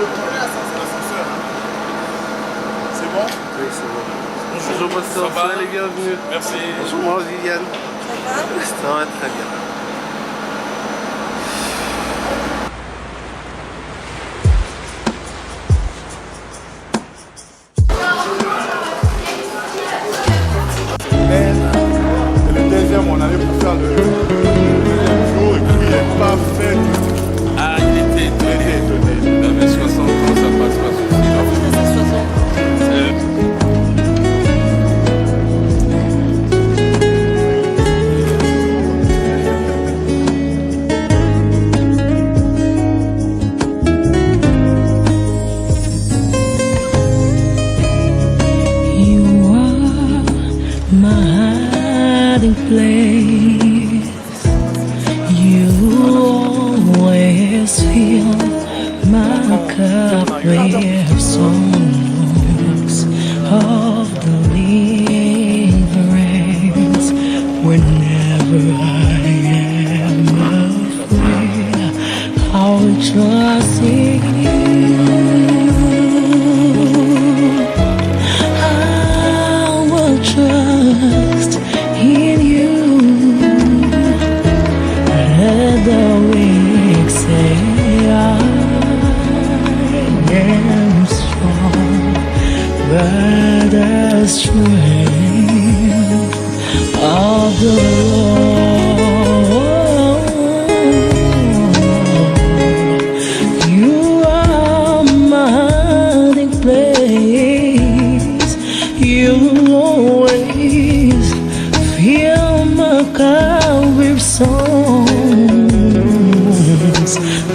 C'est bon? Oui, c'est bon. Bonjour, pasteur, soyez les bienvenus. Merci. Bonjour, moi, Viviane. Ça va très bien. Et le deuxième, on allait pour faire le deuxième jour et puis il n'est pas fait. Ah, il était étonné. Il avait 60 ans, ça passe pas souci. Place. You always fill my cup with songs of deliverance. Whenever I am afraid, I'll trust in you. I will trust in you. Let the weak say I am strong, but the strength of the Lord. You are my hiding place. You always fill my cup with songs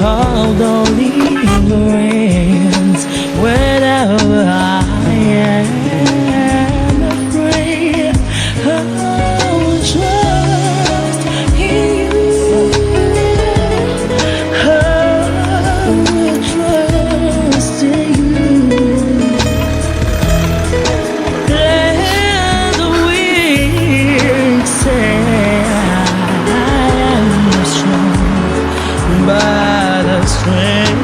of deliverance. Whenever I am afraid, I will trust in you. I will trust in you. Let the weak say I am strong, but the strength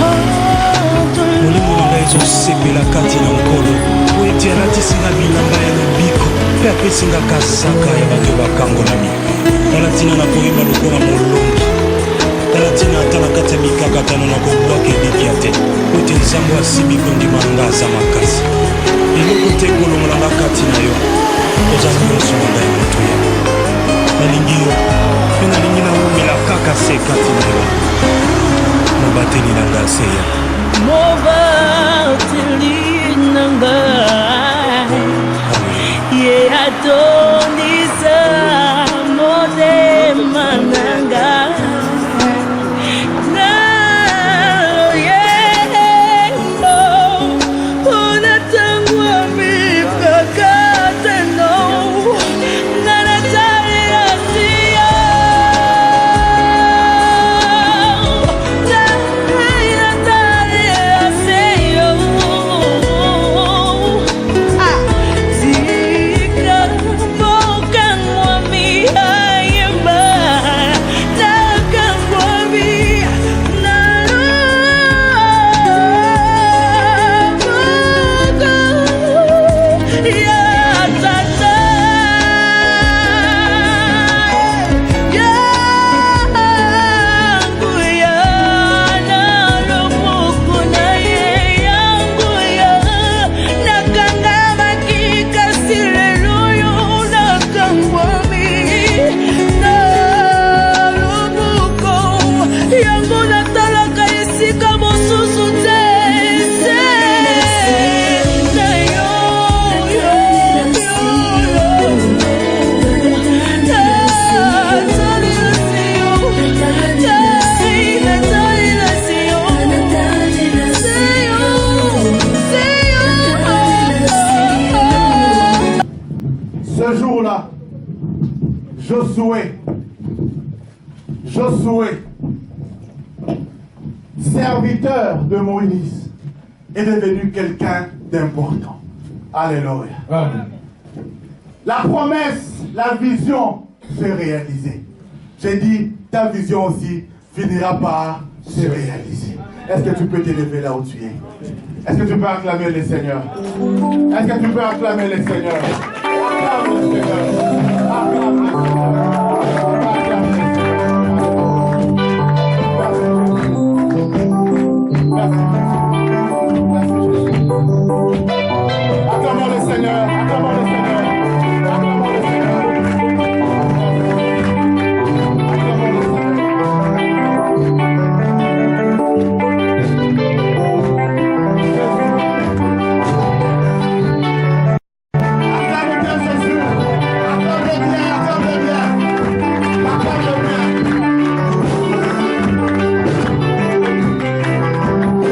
of the sepela kati na nkolo po ete alatisinga bilamba ya lobiko mpe apesinga kasaka ya bato bakangonami. Tala ntina na koyeba lokola molongi, tala ntina ata na kati ya mikakatano na kobwaka elikya te po ete nzambe asimbi kondima nga aza makasi. Eloko te kolongolanga kati na yo, oza nyonso na ngai moto ya nalingi yo mpe nalingi nawumela kaka se kati na yo. Mobateli na nga seya Mobateli nangai, ye atonisa motema nangai. Josué, serviteur de Moïse, est devenu quelqu'un d'important. Alléluia. Amen. La promesse, la vision s'est réalisée. J'ai dit, ta vision aussi finira par se réaliser. Est-ce que tu peux t'élever là où tu es? Est-ce que tu peux acclamer le Seigneur? Est-ce que tu peux acclamer le Seigneur? Acclame le Seigneur. Acclame le Seigneur. Acclame le Seigneur. Acclamons le Seigneur, acclamons le Seigneur, acclamons le Seigneur. Acclame bien Jésus, acclame-le bien, acclame-le bien, acclame-le bien.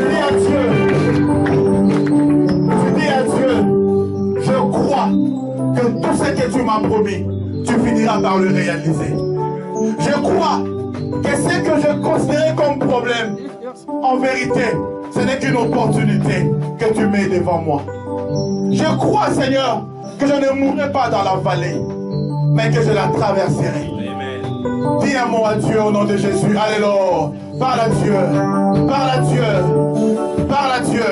Dis à Dieu, tu dis à Dieu, je crois que tout ce que tu m'as promis, tu finiras par le réaliser. Je crois que ce que je considérais comme problème, en vérité, ce n'est qu'une opportunité que tu mets devant moi. Je crois, Seigneur, que je ne mourrai pas dans la vallée, mais que je la traverserai. Dis un mot à Dieu au nom de Jésus. Alléluia. Parle à Dieu. Parle à Dieu. Parle à Dieu.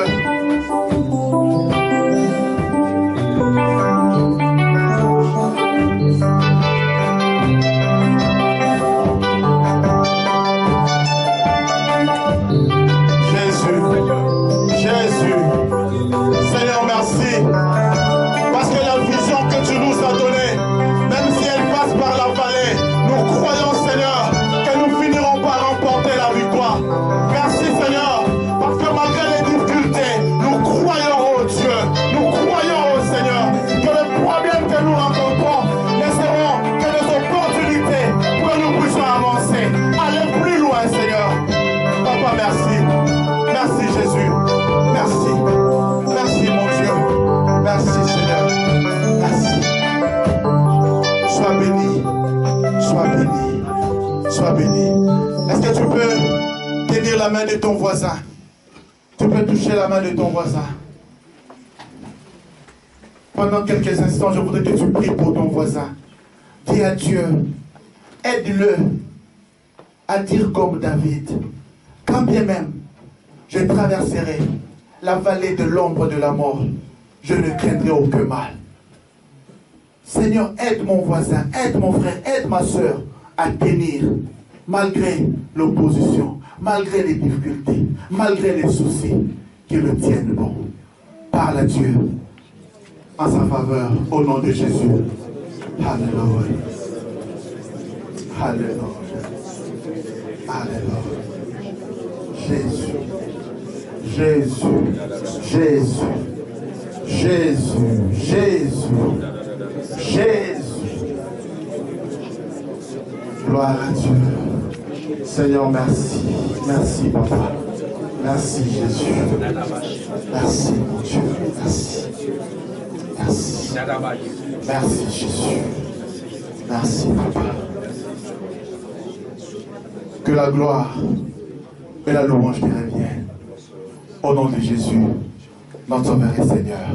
Jésus, Seigneur, merci, parce que la vision que tu nous as donnée, même si elle passe par la vallée, nous croyons, Seigneur, que nous finirons par remporter la victoire. Merci, Seigneur, parce que malgré les difficultés, nous croyons, oh Dieu, nous croyons, oh Seigneur, que les problèmes que nous rencontrons ne seront que des opportunités pour que nous puissions avancer, aller plus loin, Seigneur. Papa, merci. Merci Jésus, merci, merci mon Dieu, merci Seigneur, merci. Sois béni, sois béni, sois béni. Est-ce que tu peux tenir la main de ton voisin? Tu peux toucher la main de ton voisin. Pendant quelques instants, je voudrais que tu pries pour ton voisin. Dis à Dieu, aide-le à dire comme David, quand bien même je traverserai la vallée de l'ombre de la mort, je ne craindrai aucun mal. Seigneur, aide mon voisin, aide mon frère, aide ma soeur à tenir, malgré l'opposition, malgré les difficultés, malgré les soucis, qu'ils le tiennent bon. Parle à Dieu en sa faveur, au nom de Jésus. Alléluia. Alléluia. Alléluia. Jésus. Jésus, Jésus, Jésus, Jésus, Jésus. Gloire à Dieu. Seigneur, merci. Merci, Papa. Merci, Jésus. Merci, mon Dieu. Merci. Merci. Merci, Jésus. Merci, Papa. Que la gloire et la louange te reviennent. Au nom de Jésus, notre Sauveur et Seigneur.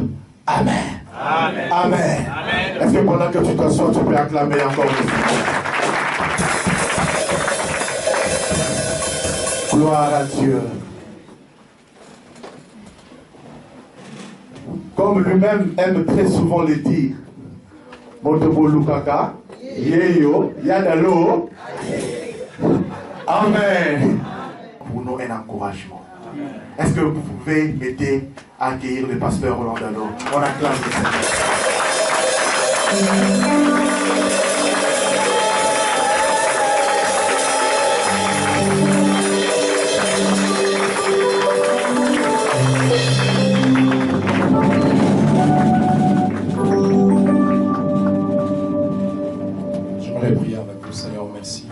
Amen. Amen. Amen. Amen. Est-ce que pendant que tu t'assois, tu peux acclamer encore le Seigneur? Gloire à Dieu. Comme lui-même aime très souvent le dire, Motobo Lukaka, Yeyo, Yadalo. Amen. Pour nous, un encouragement. Est-ce que vous pouvez m'aider à accueillir le pasteur Roland Dano? On acclame le Seigneur. J'aimerais prier avec vous, Seigneur, merci.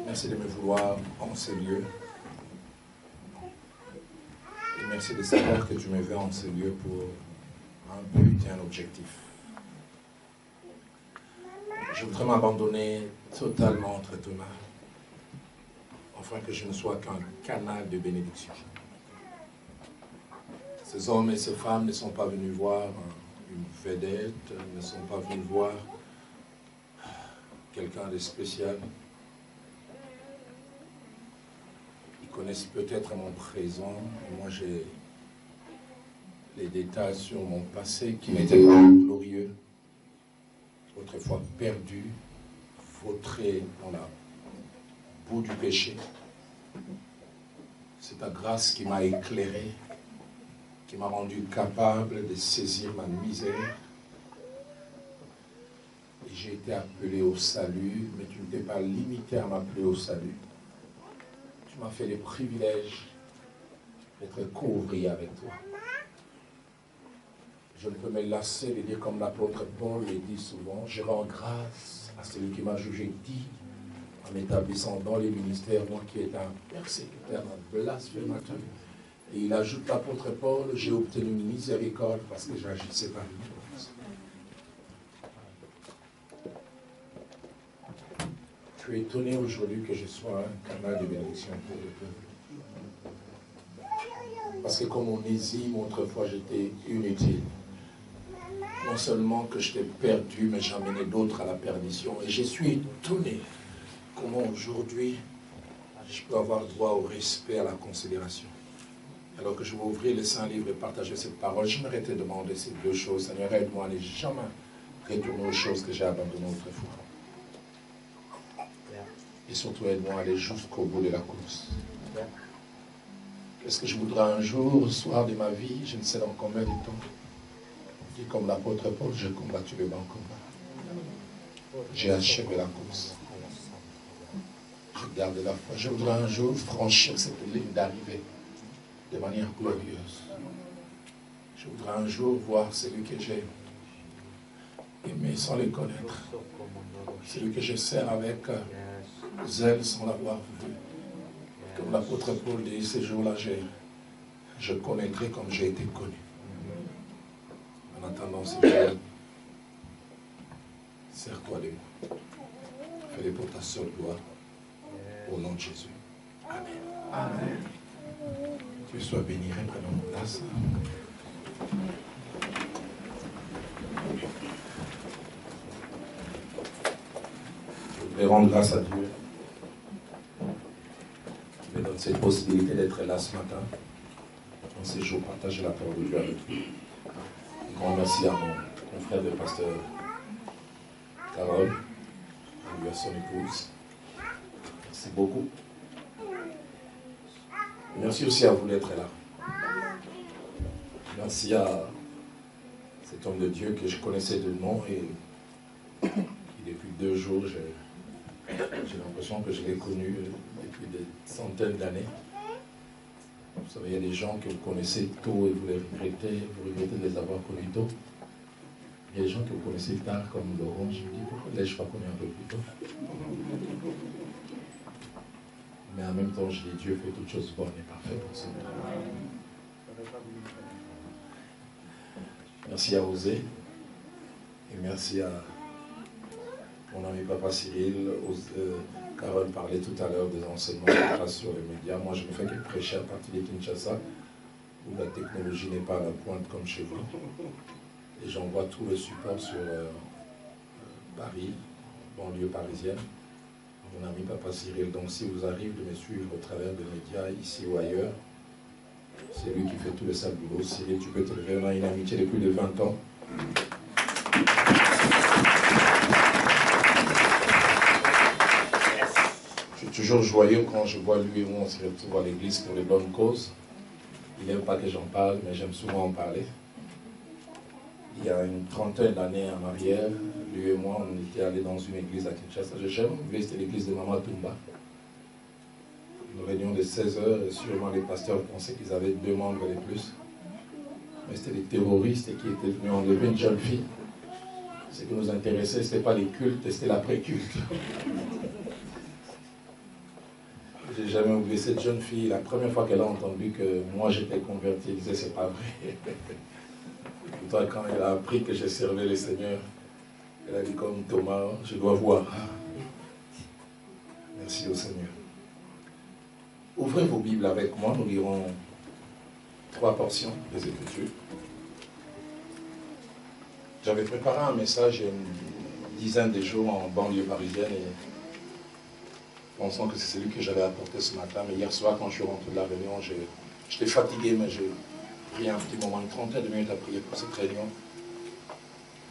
Merci de me vouloir en ce lieu. Et merci de savoir que tu me veux en ce lieu pour un but et un objectif. Je voudrais m'abandonner totalement entre tes mains, afin que je ne sois qu'un canal de bénédiction. Ces hommes et ces femmes ne sont pas venus voir une vedette, ne sont pas venus voir quelqu'un de spécial. Ils connaissent peut-être mon présent, et moi j'ai les détails sur mon passé qui n'était pas glorieux, autrefois perdu, vautré dans la boue du péché. C'est ta grâce qui m'a éclairé, qui m'a rendu capable de saisir ma misère. Et j'ai été appelé au salut, mais tu ne t'es pas limité à m'appeler au salut. Tu m'as fait les privilèges d'être co-ouvrier avec toi. Je ne peux me lasser de dire comme l'apôtre Paul le dit souvent, je rends grâce à celui qui m'a jugé digne en m'établissant dans les ministères, moi qui étais un persécuteur, un blasphémateur. Et il ajoute l'apôtre Paul, j'ai obtenu une miséricorde parce que j'agissais par l'ignorance. Tu es étonné aujourd'hui que je sois un canal de bénédiction pour le peuple. Parce que comme Onésime, autrefois j'étais inutile. Non seulement que je t'ai perdu, mais j'amenais d'autres à la perdition. Et je suis étonné comment aujourd'hui je peux avoir droit au respect, à la considération. Alors que je vais ouvrir le Saint-Livre et partager cette parole, j'aimerais te demander ces deux choses. Seigneur, aide-moi à ne jamais retourner aux choses que j'ai abandonnées autrefois. Et surtout, aide-moi à aller jusqu'au bout de la course. Qu'est-ce que je voudrais un jour, au soir de ma vie, je ne sais dans combien de temps, et comme l'apôtre Paul, j'ai combattu le bon combat. J'ai achevé la course. Je garde la foi. Je voudrais un jour franchir cette ligne d'arrivée de manière glorieuse. Je voudrais un jour voir celui que j'ai aimé sans le connaître. Celui que je sers avec zèle sans l'avoir vu. Comme l'apôtre Paul dit, ces jours-là, je connaîtrai comme j'ai été connu. En attendant ces jours, sers-toi de moi. Fais-les pour ta seule gloire. Au nom de Jésus. Amen. Amen. Que tu sois béni, prenons place. Je voudrais rendre grâce à Dieu qui me donne cette possibilité d'être là ce matin, dans ces jours, partager la parole de Dieu avec vous. Un grand merci à mon frère, le pasteur Carole, à lui à son épouse. Merci beaucoup. Merci aussi à vous d'être là. Merci à cet homme de Dieu que je connaissais de nom et qui depuis 2 jours, j'ai l'impression que je l'ai connu depuis des centaines d'années. Vous savez, il y a des gens que vous connaissez tôt et vous regrettez de les avoir connus tôt. Il y a des gens que vous connaissez tard comme Laurent. Je me dis, pourquoi l'ai-je pas connu un peu plus tôt? Mais en même temps, je dis, Dieu fait toutes choses bonnes et parfaites pour ça. Merci à Osée. Et merci à mon ami Papa Cyril. Carole parlait tout à l'heure des enseignements de grâce sur les médias. Moi, je ne fais que prêcher à partir de Kinshasa, où la technologie n'est pas à la pointe comme chez vous. Et j'envoie tout le support sur Paris, banlieue parisienne. Mon ami Papa Cyril, donc si vous arrivez de me suivre au travers des médias, ici ou ailleurs, c'est lui qui fait tout le sale boulot. Cyril, tu peux te lever, on a une amitié de plus de 20 ans. Je suis toujours joyeux quand je vois lui et moi, on se retrouve à l'église pour les bonnes causes. Il n'aime pas que j'en parle, mais j'aime souvent en parler. Il y a une trentaine d'années en arrière, lui et moi, on était allés dans une église à Kinshasa. J'aime, c'était l'église de Maman Tumba. Une réunion de 16 heures, et sûrement les pasteurs pensaient qu'ils avaient 2 membres de plus. Mais c'était des terroristes qui étaient venus enlever une jeune fille. Ce qui nous intéressait, ce n'était pas les cultes, c'était l'après-culte. J'ai jamais oublié cette jeune fille. La première fois qu'elle a entendu que moi j'étais converti, elle disait c'est pas vrai. Pourtant, quand elle a appris que j'ai servi le Seigneur, elle a dit comme Thomas, je dois voir. Merci au Seigneur. Ouvrez vos Bibles avec moi, nous lirons 3 portions des Écritures. J'avais préparé un message il y a une dizaine de jours en banlieue parisienne et pensant que c'est celui que j'avais apporté ce matin. Mais hier soir, quand je suis rentré de la réunion, j'étais fatigué, mais j'ai pris un petit moment, une trentaine de minutes à prier pour cette réunion.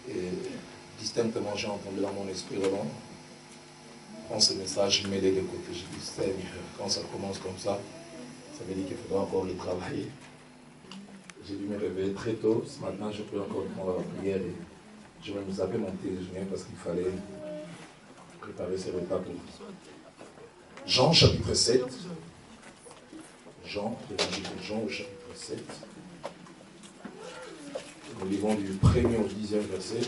Et distinctement, j'ai entendu dans mon esprit vraiment, quand ce message m'aidait de côté. J'ai dit, Seigneur, quand ça commence comme ça veut dire qu'il faudra encore le travailler. J'ai dû me réveiller très tôt. Ce matin, je peux encore prendre la prière et je vais me zapper mon déjeuner parce qu'il fallait préparer ces repas pour nous. Jean chapitre 7. Jean, l'évangile de Jean au chapitre 7. Nous lisons du 1er au 10e verset.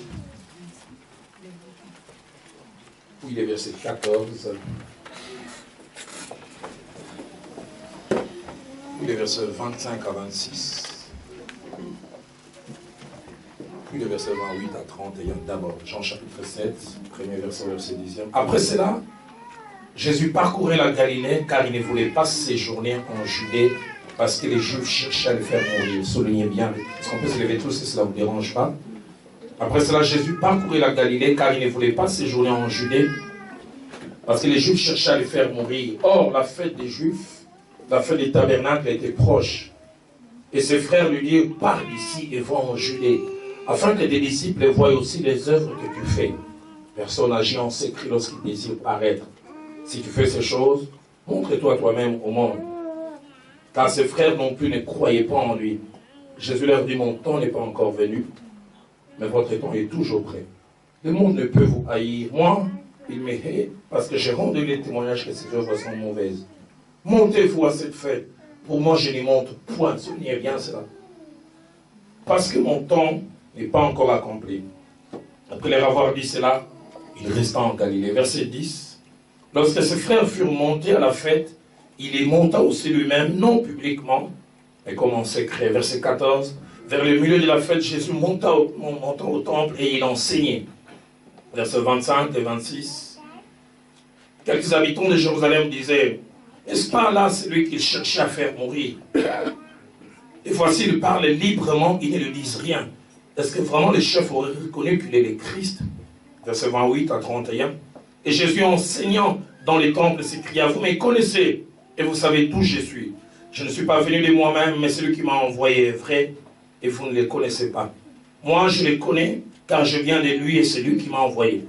Puis les versets 14. Puis les versets 25 à 26. Puis les versets 28 à 31. D'abord, Jean chapitre 7, premier verset, verset 10e. Après cela, Jésus parcourait la Galilée car il ne voulait pas séjourner en Judée parce que les Juifs cherchaient à le faire mourir. Soulignez bien, est-ce qu'on peut se lever tous si cela ne vous dérange pas? Après cela, Jésus parcourait la Galilée car il ne voulait pas séjourner en Judée parce que les Juifs cherchaient à le faire mourir. Or, la fête des Juifs, la fête des tabernacles était proche. Et ses frères lui dirent, pars d'ici et va en Judée, afin que tes disciples voient aussi les œuvres que tu fais. Personne agit en secret lorsqu'il désire paraître. Si tu fais ces choses, montre-toi toi-même au monde. Car ses frères non plus ne croyaient pas en lui. Jésus leur dit, mon temps n'est pas encore venu, mais votre temps est toujours prêt. Le monde ne peut vous haïr. Moi, il me hait parce que j'ai rendu les témoignages que ces œuvres sont mauvaises. Montez-vous à cette fête. Pour moi, je n'y monte point. Soulignez bien cela. Parce que mon temps n'est pas encore accompli. Après leur avoir dit cela, il resta en Galilée. Verset 10. Lorsque ses frères furent montés à la fête, il y monta aussi lui-même, non publiquement, mais comme en secret. Verset 14. Vers le milieu de la fête, Jésus monta au temple et il enseignait. Verset 25 et 26. Quelques habitants de Jérusalem disaient, n'est-ce pas là celui qu'il cherchait à faire mourir? Et voici, il parle librement, ils ne lui disent rien. Est-ce que vraiment les chefs auraient reconnu qu'il est le Christ? Verset 28 à 31. Et Jésus, enseignant dans les temples, s'écria, vous me connaissez et vous savez d'où je suis. Je ne suis pas venu de moi-même, mais celui qui m'a envoyé est vrai et vous ne le connaissez pas. Moi, je le connais car je viens de lui et c'est lui qui m'a envoyé.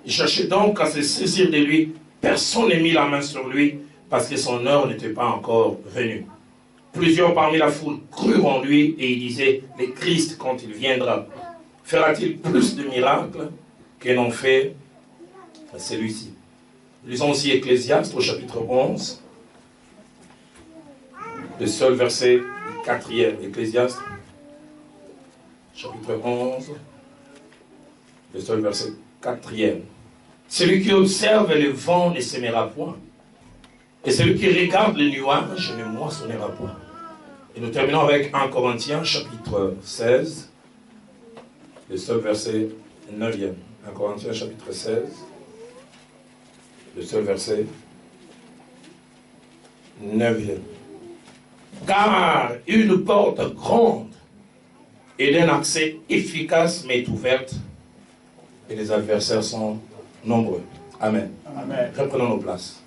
Il cherchait donc à se saisir de lui. Personne n'a mis la main sur lui parce que son heure n'était pas encore venue. Plusieurs parmi la foule crurent en lui et ils disaient, le Christ, quand il viendra, fera-t-il plus de miracles que n'en fait celui-ci? Lisons aussi Ecclésiaste au chapitre 11, le seul verset 4e. Ecclésiaste, chapitre 11, le seul verset 4e. Celui qui observe le vent ne s'aimera point, et celui qui regarde les nuages ne moissonnera point. Et nous terminons avec 1 Corinthiens, chapitre 16, le seul verset 9e. 1 Corinthiens, chapitre 16, le seul verset 9e. Car une porte grande et d'un accès efficace m'est ouverte, et les adversaires sont nombreux. Amen. Amen. Reprenons nos places.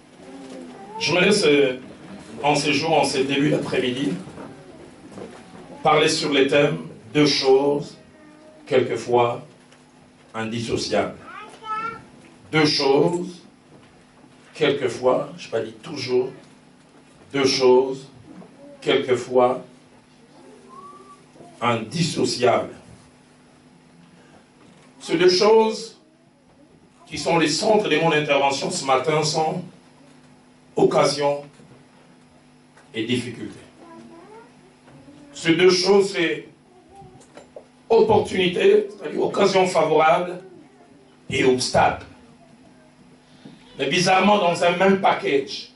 Je me laisse en ces jours, en ce début d'après-midi, parler sur les thèmes deux choses, quelquefois indissociables. Deux choses, quelquefois, je n'ai pas dit toujours, deux choses, quelquefois indissociables. Ces deux choses qui sont les centres de mon intervention ce matin sont occasion et difficulté. Ces deux choses, c'est opportunité, c'est-à-dire occasion favorable, et obstacle. Mais bizarrement, dans un même package.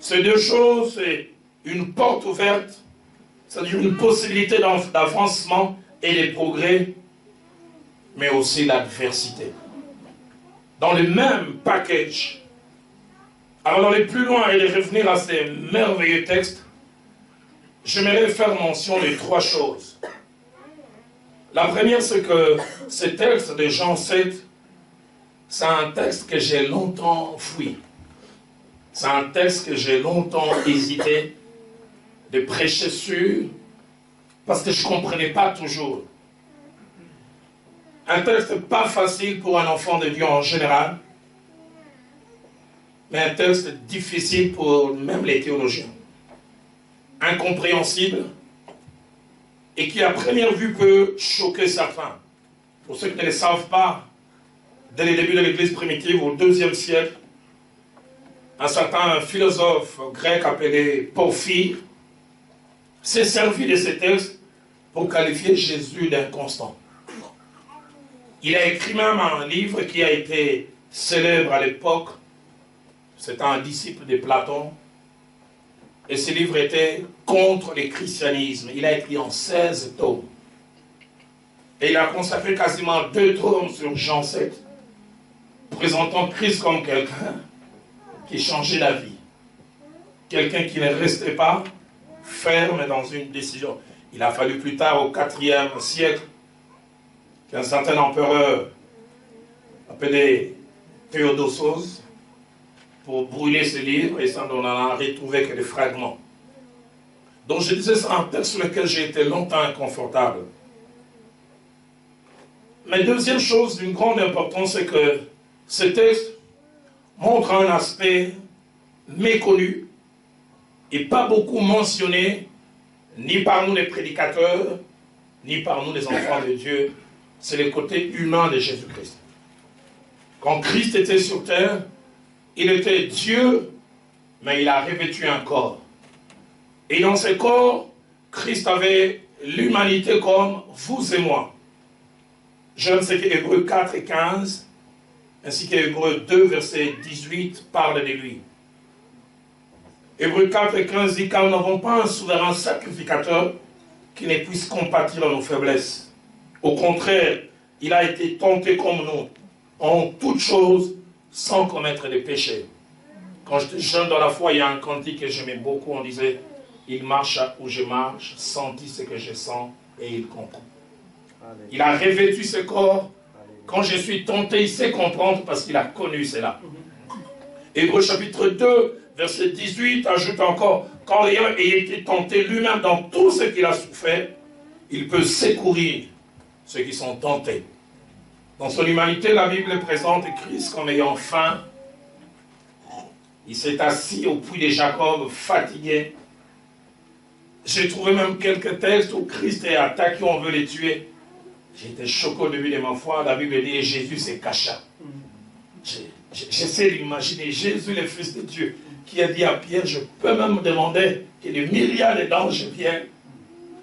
Ces deux choses, c'est une porte ouverte, c'est-à-dire une possibilité d'avancement et de progrès, mais aussi l'adversité. Dans le même package. Alors d'aller plus loin et de revenir à ces merveilleux textes, j'aimerais faire mention de trois choses. La première, c'est que ce texte de Jean 7, c'est un texte que j'ai longtemps fui. C'est un texte que j'ai longtemps hésité de prêcher sur, parce que je ne comprenais pas toujours. Un texte pas facile pour un enfant de Dieu en général, mais un texte difficile pour même les théologiens. Incompréhensible, et qui à première vue peut choquer certains. Pour ceux qui ne le savent pas, dès les débuts de l'Église primitive, au IIe siècle, un certain philosophe grec appelé Porphyre s'est servi de ces textes pour qualifier Jésus d'inconstant. Il a écrit même un livre qui a été célèbre à l'époque. C'était un disciple de Platon. Et ce livre était contre le christianisme. Il a écrit en 16 tomes. Et il a consacré quasiment 2 tomes sur Jean 7, présentant Christ comme quelqu'un qui changeait la vie. Quelqu'un qui ne restait pas ferme dans une décision. Il a fallu plus tard, au IVe siècle, qu'un certain empereur appelé Théodosios, pour brûler ce livre, et ça, on n'en a retrouvé que des fragments. Donc je disais, c'est un texte sur lequel j'ai été longtemps inconfortable. Mais deuxième chose d'une grande importance, c'est que ce texte montre un aspect méconnu et pas beaucoup mentionné, ni par nous les prédicateurs, ni par nous les enfants de Dieu. C'est le côté humain de Jésus-Christ. Quand Christ était sur terre, il était Dieu, mais il a revêtu un corps. Et dans ce corps, Christ avait l'humanité comme vous et moi. Je ne sais que Hébreux 4 et 15, ainsi qu'Hébreux 2, verset 18, parle de lui. Hébreux 4 et 15 dit, car nous n'avons pas un souverain sacrificateur qui ne puisse compatir à nos faiblesses. Au contraire, il a été tenté comme nous, en toutes choses, sans commettre de péché. Quand j'étais jeune dans la foi, il y a un cantique que j'aimais beaucoup, on disait, il marche où je marche, sentit ce que je sens, et il comprend. Il a revêtu ce corps. Quand je suis tenté, il sait comprendre parce qu'il a connu cela. Hébreux chapitre 2, verset 18, ajoute encore, quand ayant été tenté lui-même dans tout ce qu'il a souffert, il peut secourir ceux qui sont tentés. Dans son humanité, la Bible présente Christ comme ayant faim. Il s'est assis au puits de Jacob, fatigué. J'ai trouvé même quelques textes où Christ est attaqué, on veut les tuer. J'étais choqué au début de ma foi. La Bible dit, Jésus se cacha. J'essaie d'imaginer Jésus, le Fils de Dieu, qui a dit à Pierre, je peux même demander que des milliards d'anges viennent,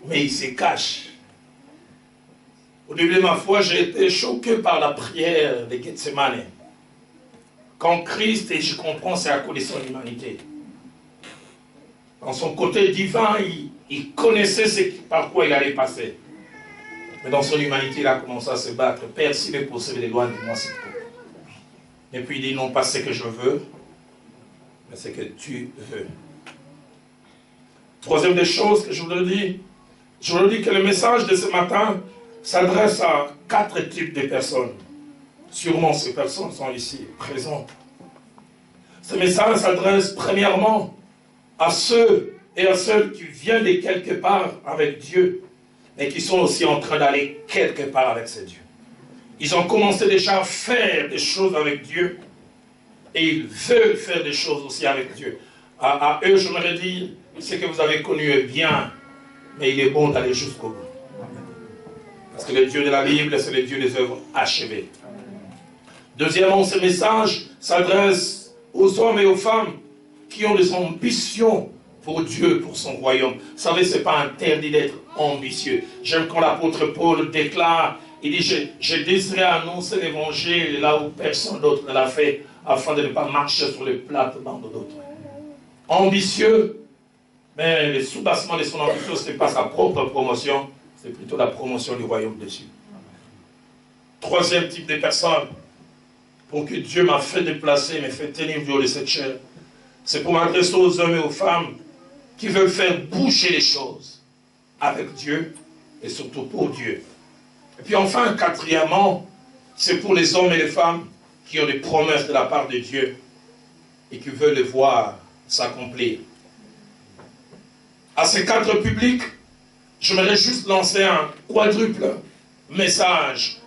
mais il se cache. Au début de ma foi, j'ai été choqué par la prière de Gethsemane. Quand Christ, et je comprends, c'est à cause de son humanité. Dans son côté divin, il connaissait par quoi il allait passer. Mais dans son humanité, il a commencé à se battre. Père, s'il est possible, éloigne-moi cette coupe. Et puis il dit, non pas ce que je veux, mais ce que tu veux. Troisième des choses que je voudrais dire que le message de ce matin s'adresse à 4 types de personnes. Sûrement ces personnes sont ici présentes. Ce message s'adresse premièrement à ceux et à celles qui viennent de quelque part avec Dieu, mais qui sont aussi en train d'aller quelque part avec ce Dieu. Ils ont commencé déjà à faire des choses avec Dieu, et ils veulent faire des choses aussi avec Dieu. À eux, j'aimerais dire, ce que vous avez connu est bien, mais il est bon d'aller jusqu'au bout. Parce que le Dieu de la Bible, c'est le Dieu des œuvres achevées. Deuxièmement, ce message s'adresse aux hommes et aux femmes qui ont des ambitions pour Dieu, pour son royaume. Vous savez, ce n'est pas interdit d'être ambitieux. J'aime quand l'apôtre Paul déclare, il dit, je désirais annoncer l'évangile là où personne d'autre ne l'a fait, afin de ne pas marcher sur les plates-bandes d'autres. Ambitieux, mais le soubassement de son ambition, ce n'est pas sa propre promotion, c'est plutôt la promotion du royaume de Dieu. Troisième type de personnes, pour que Dieu m'a fait déplacer, m'a fait tenir du haut de cette chair, c'est pour m'adresser aux hommes et aux femmes qui veulent faire bouger les choses avec Dieu et surtout pour Dieu. Et puis enfin, quatrièmement, c'est pour les hommes et les femmes qui ont des promesses de la part de Dieu et qui veulent les voir s'accomplir. À ces 4 publics, j'aimerais juste lancer un quadruple message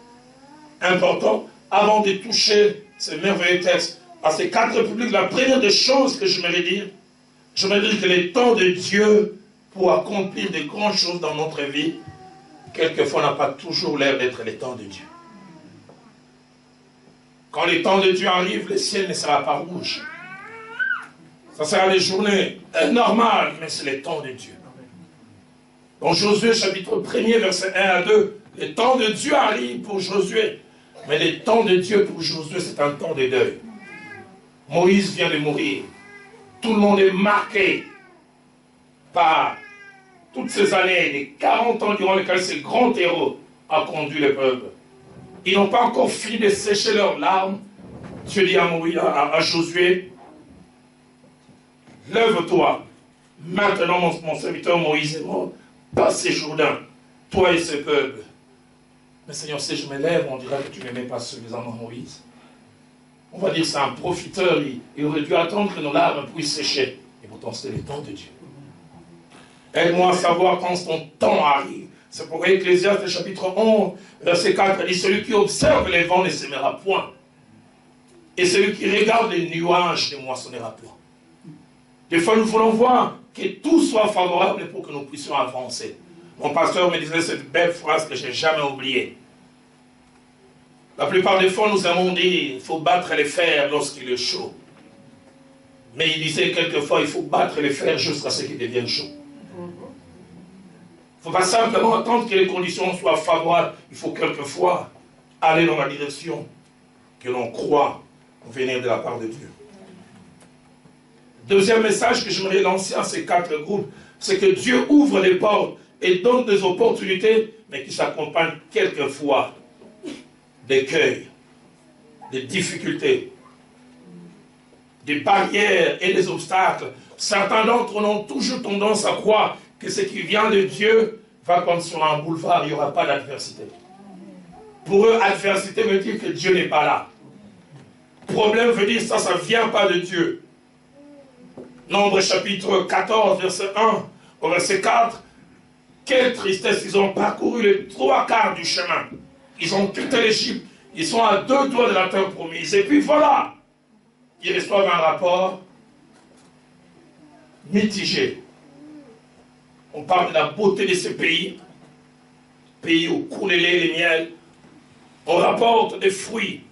important avant de toucher ces merveilleux textes. À ces 4 publics, la première des choses que j'aimerais dire que les temps de Dieu pour accomplir de grandes choses dans notre vie, quelquefois n'a pas toujours l'air d'être les temps de Dieu. Quand les temps de Dieu arrivent, le ciel ne sera pas rouge. Ça sera des journées normales, mais c'est les temps de Dieu. Dans Josué chapitre 1er, verset 1 à 2, les temps de Dieu arrivent pour Josué. Mais les temps de Dieu pour Josué, c'est un temps de deuil. Moïse vient de mourir. Tout le monde est marqué par toutes ces années, les 40 ans durant lesquels ce grand héros a conduit le peuple. Ils n'ont pas encore fini de sécher leurs larmes. Dieu dit à Josué, lève-toi. Maintenant, mon serviteur Moïse est mort. Passe ces Jourdain, toi et ce peuple. Mais Seigneur, si je me lève, on dira que tu n'aimais pas suffisamment Moïse. On va dire que c'est un profiteur. Il aurait dû attendre que nos larmes puissent sécher. Et pourtant, c'est le temps de Dieu. Aide-moi à savoir quand ton temps arrive. C'est pour Ecclésiaste chapitre 11, verset 4, dit, celui qui observe les vents ne s'aimera point. Et celui qui regarde les nuages ne moissonnera point. Des fois, nous voulons voir que tout soit favorable pour que nous puissions avancer. Mon pasteur me disait cette belle phrase que je n'ai jamais oubliée. La plupart des fois, nous avons dit, il faut battre les fers lorsqu'il est chaud. Mais il disait quelquefois, il faut battre les fers jusqu'à ce qu'ils deviennent chauds. Il ne faut pas simplement attendre que les conditions soient favorables. Il faut quelquefois aller dans la direction que l'on croit venir de la part de Dieu. Deuxième message que j'aimerais lancer à ces 4 groupes, c'est que Dieu ouvre les portes et donne des opportunités, mais qui s'accompagnent quelquefois d'écueils, des difficultés, des barrières et des obstacles. Certains d'entre eux ont toujours tendance à croire que ce qui vient de Dieu va comme sur un boulevard, il n'y aura pas d'adversité. Pour eux, adversité veut dire que Dieu n'est pas là. Problème veut dire ça ne vient pas de Dieu. Nombre chapitre 14, verset 1 au verset 4. Quelle tristesse, ils ont parcouru les 3/4 du chemin. Ils ont quitté l'Égypte. Ils sont à 2 doigts de la terre promise. Et puis voilà, ils reçoivent un rapport mitigé. On parle de la beauté de ce pays où coule le lait et le miel. On rapporte des fruits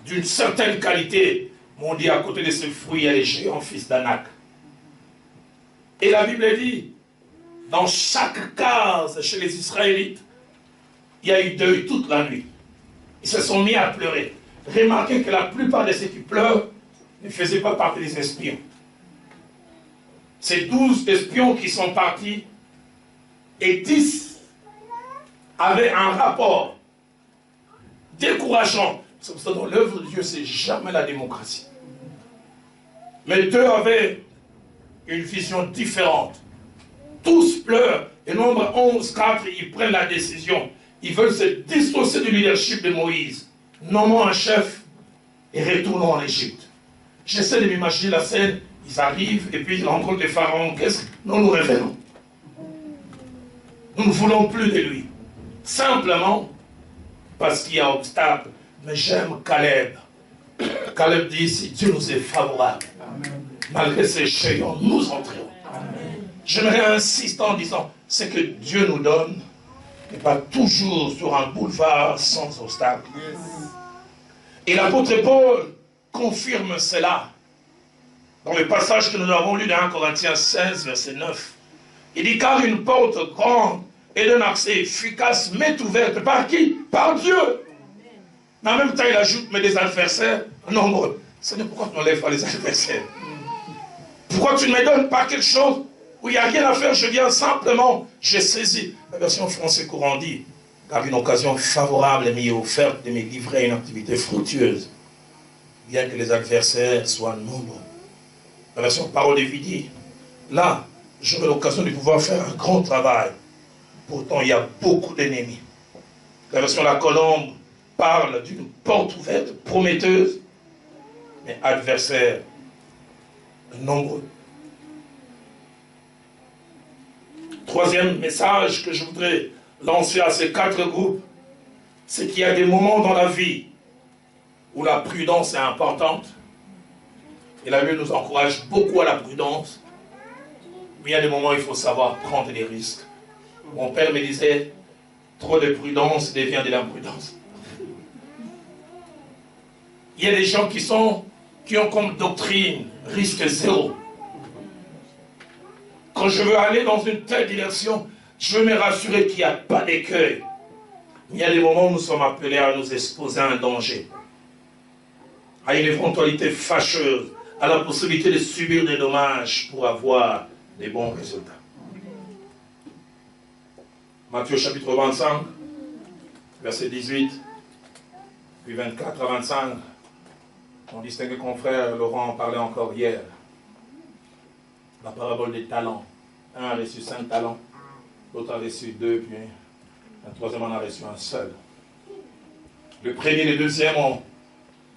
d'une certaine qualité. Mais on dit à côté de ces fruits, il y a les géants fils d'Anak. Et la Bible dit, dans chaque case chez les Israélites, il y a eu deuil toute la nuit. Ils se sont mis à pleurer. Remarquez que la plupart de ceux qui pleurent ne faisaient pas partie des espions. Ces 12 espions qui sont partis, et 10 avaient un rapport décourageant. C'est pour ça que dans l'œuvre de Dieu, c'est jamais la démocratie. Mais 2 avaient une vision différente. Tous pleurent. Et nombre 11, 4, ils prennent la décision. Ils veulent se dissocier du leadership de Moïse. Nommons un chef et retournons en Égypte. J'essaie de m'imaginer la scène. Ils arrivent et puis ils rencontrent les pharaons. Qu'est-ce que nous revenons? Nous ne voulons plus de lui. Simplement parce qu'il y a obstacle. Mais j'aime Caleb. Caleb dit, si Dieu nous est favorable, malgré ces géants, nous entrons. J'aimerais insister en disant, ce que Dieu nous donne n'est pas toujours sur un boulevard sans obstacle. Et l'apôtre Paul confirme cela dans le passage que nous avons lu dans 1 Corinthiens 16, verset 9. Il dit, car une porte grande et d'un accès efficace m'est ouverte. Par qui? Par Dieu. Mais en même temps, il ajoute, mais des adversaires nombreux. Seigneur, pourquoi tu n'enlèves pas les adversaires? Pourquoi tu ne me donnes pas quelque chose où il n'y a rien à faire? Je viens simplement, j'ai saisi. La version français courant dit, car une occasion favorable m'est offerte de me livrer à une activité fructueuse, bien que les adversaires soient nombreux. La version parole de vie dit, là, j'aurai l'occasion de pouvoir faire un grand travail. Pourtant, il y a beaucoup d'ennemis. La version La Colombe parle d'une porte ouverte, prometteuse, mais adversaires nombreux. Troisième message que je voudrais lancer à ces 4 groupes, c'est qu'il y a des moments dans la vie où la prudence est importante. Et la Bible nous encourage beaucoup à la prudence. Mais il y a des moments où il faut savoir prendre des risques. Mon père me disait, trop de prudence devient de l'imprudence. Il y a des gens qui ont comme doctrine risque zéro. Quand je veux aller dans une telle direction, je veux me rassurer qu'il n'y a pas d'écueil. Il y a des moments où nous sommes appelés à nous exposer à un danger, à une éventualité fâcheuse, à la possibilité de subir des dommages pour avoir des bons résultats. Matthieu chapitre 25, verset 18, puis 24 à 25. Mon distingué confrère Laurent en parlait encore hier. La parabole des talents. Un a reçu 5 talents, l'autre a reçu 2, puis un troisième en a reçu un seul. Le premier et le deuxième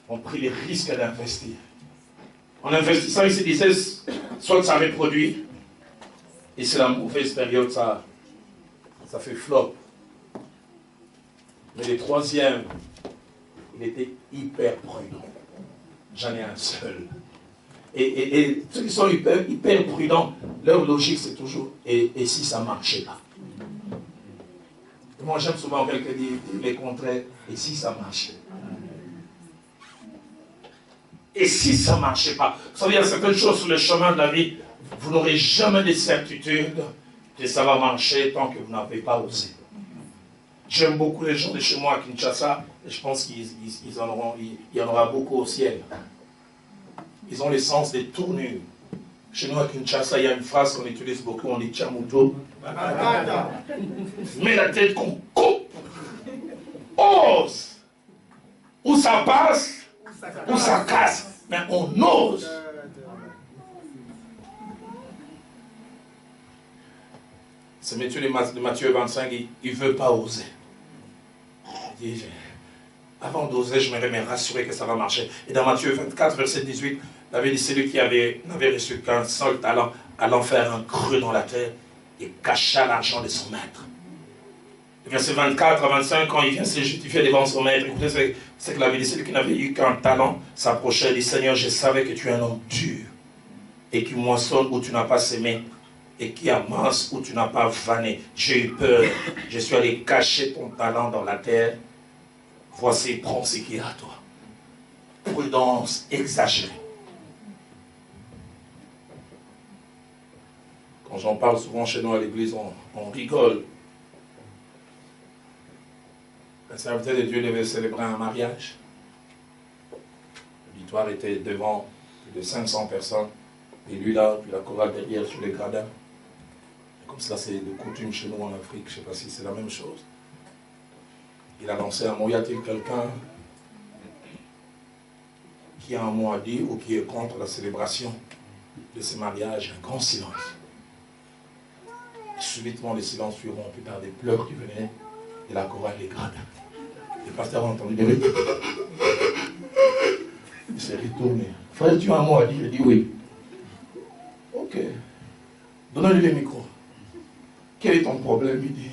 ont pris les risques d'investir. En investissant, ils se disaient, soit ça reproduit, et c'est la mauvaise période, ça fait flop. Mais le troisième, il était hyper prudent. J'en ai un seul. Et ceux qui sont hyper prudents, leur logique c'est toujours, et si ça ne marchait pas? Moi j'aime souvent quelqu'un dire les contraires, et si ça marchait? Et si ça ne marchait pas? Vous savez, il y a certaines choses sur le chemin de la vie, vous n'aurez jamais de certitude que ça va marcher tant que vous n'avez pas osé. J'aime beaucoup les gens de chez moi à Kinshasa, et je pense qu'il y en aura beaucoup au ciel. Ils ont le sens des tournures. Chez nous à Kinshasa, il y a une phrase qu'on utilise beaucoup, on dit Tchamuto. Mets la tête qu'on coupe. Ose. Ou ça passe, ou ça casse. Mais on ose. C'est Matthieu 25, il ne veut pas oser. Il dit, avant d'oser, je m'aimerais me rassurer que ça va marcher. Et dans Matthieu 24, verset 18, il avait dit, celui qui n'avait reçu qu'un seul talent, allant faire un creux dans la terre et cacha l'argent de son maître. Verset 24 à 25, quand il vient se justifier devant son maître, écoutez, c'est qu'il avait dit, celui qui n'avait eu qu'un talent s'approchait et dit, Seigneur, je savais que tu es un homme dur et qui moissonne où tu n'as pas semé et qui amasse où tu n'as pas vanné. J'ai eu peur, je suis allé cacher ton talent dans la terre. Voici, prends ce qu'il y a à toi. Prudence exagérée. Quand j'en parle souvent chez nous à l'église, on rigole. Un serviteur de Dieu devait célébrer un mariage. L'auditoire était devant plus de 500 personnes. Et lui là, puis la chorale derrière sur les gradins. Et comme ça, c'est de coutume chez nous en Afrique. Je ne sais pas si c'est la même chose. Il a lancé un mot. Y a-t-il quelqu'un qui a un mot à dire ou qui est contre la célébration de ce mariage? Un grand silence. Subitement, les silences fuiront. Plus tard, des pleurs qui venaient de la chorale des gradins. Le pasteur a entendu des rires. Il s'est retourné. Frère, tu as un mot à dire? Il dit oui. Ok. Donne-lui le micro. Quel est ton problème? Il dit,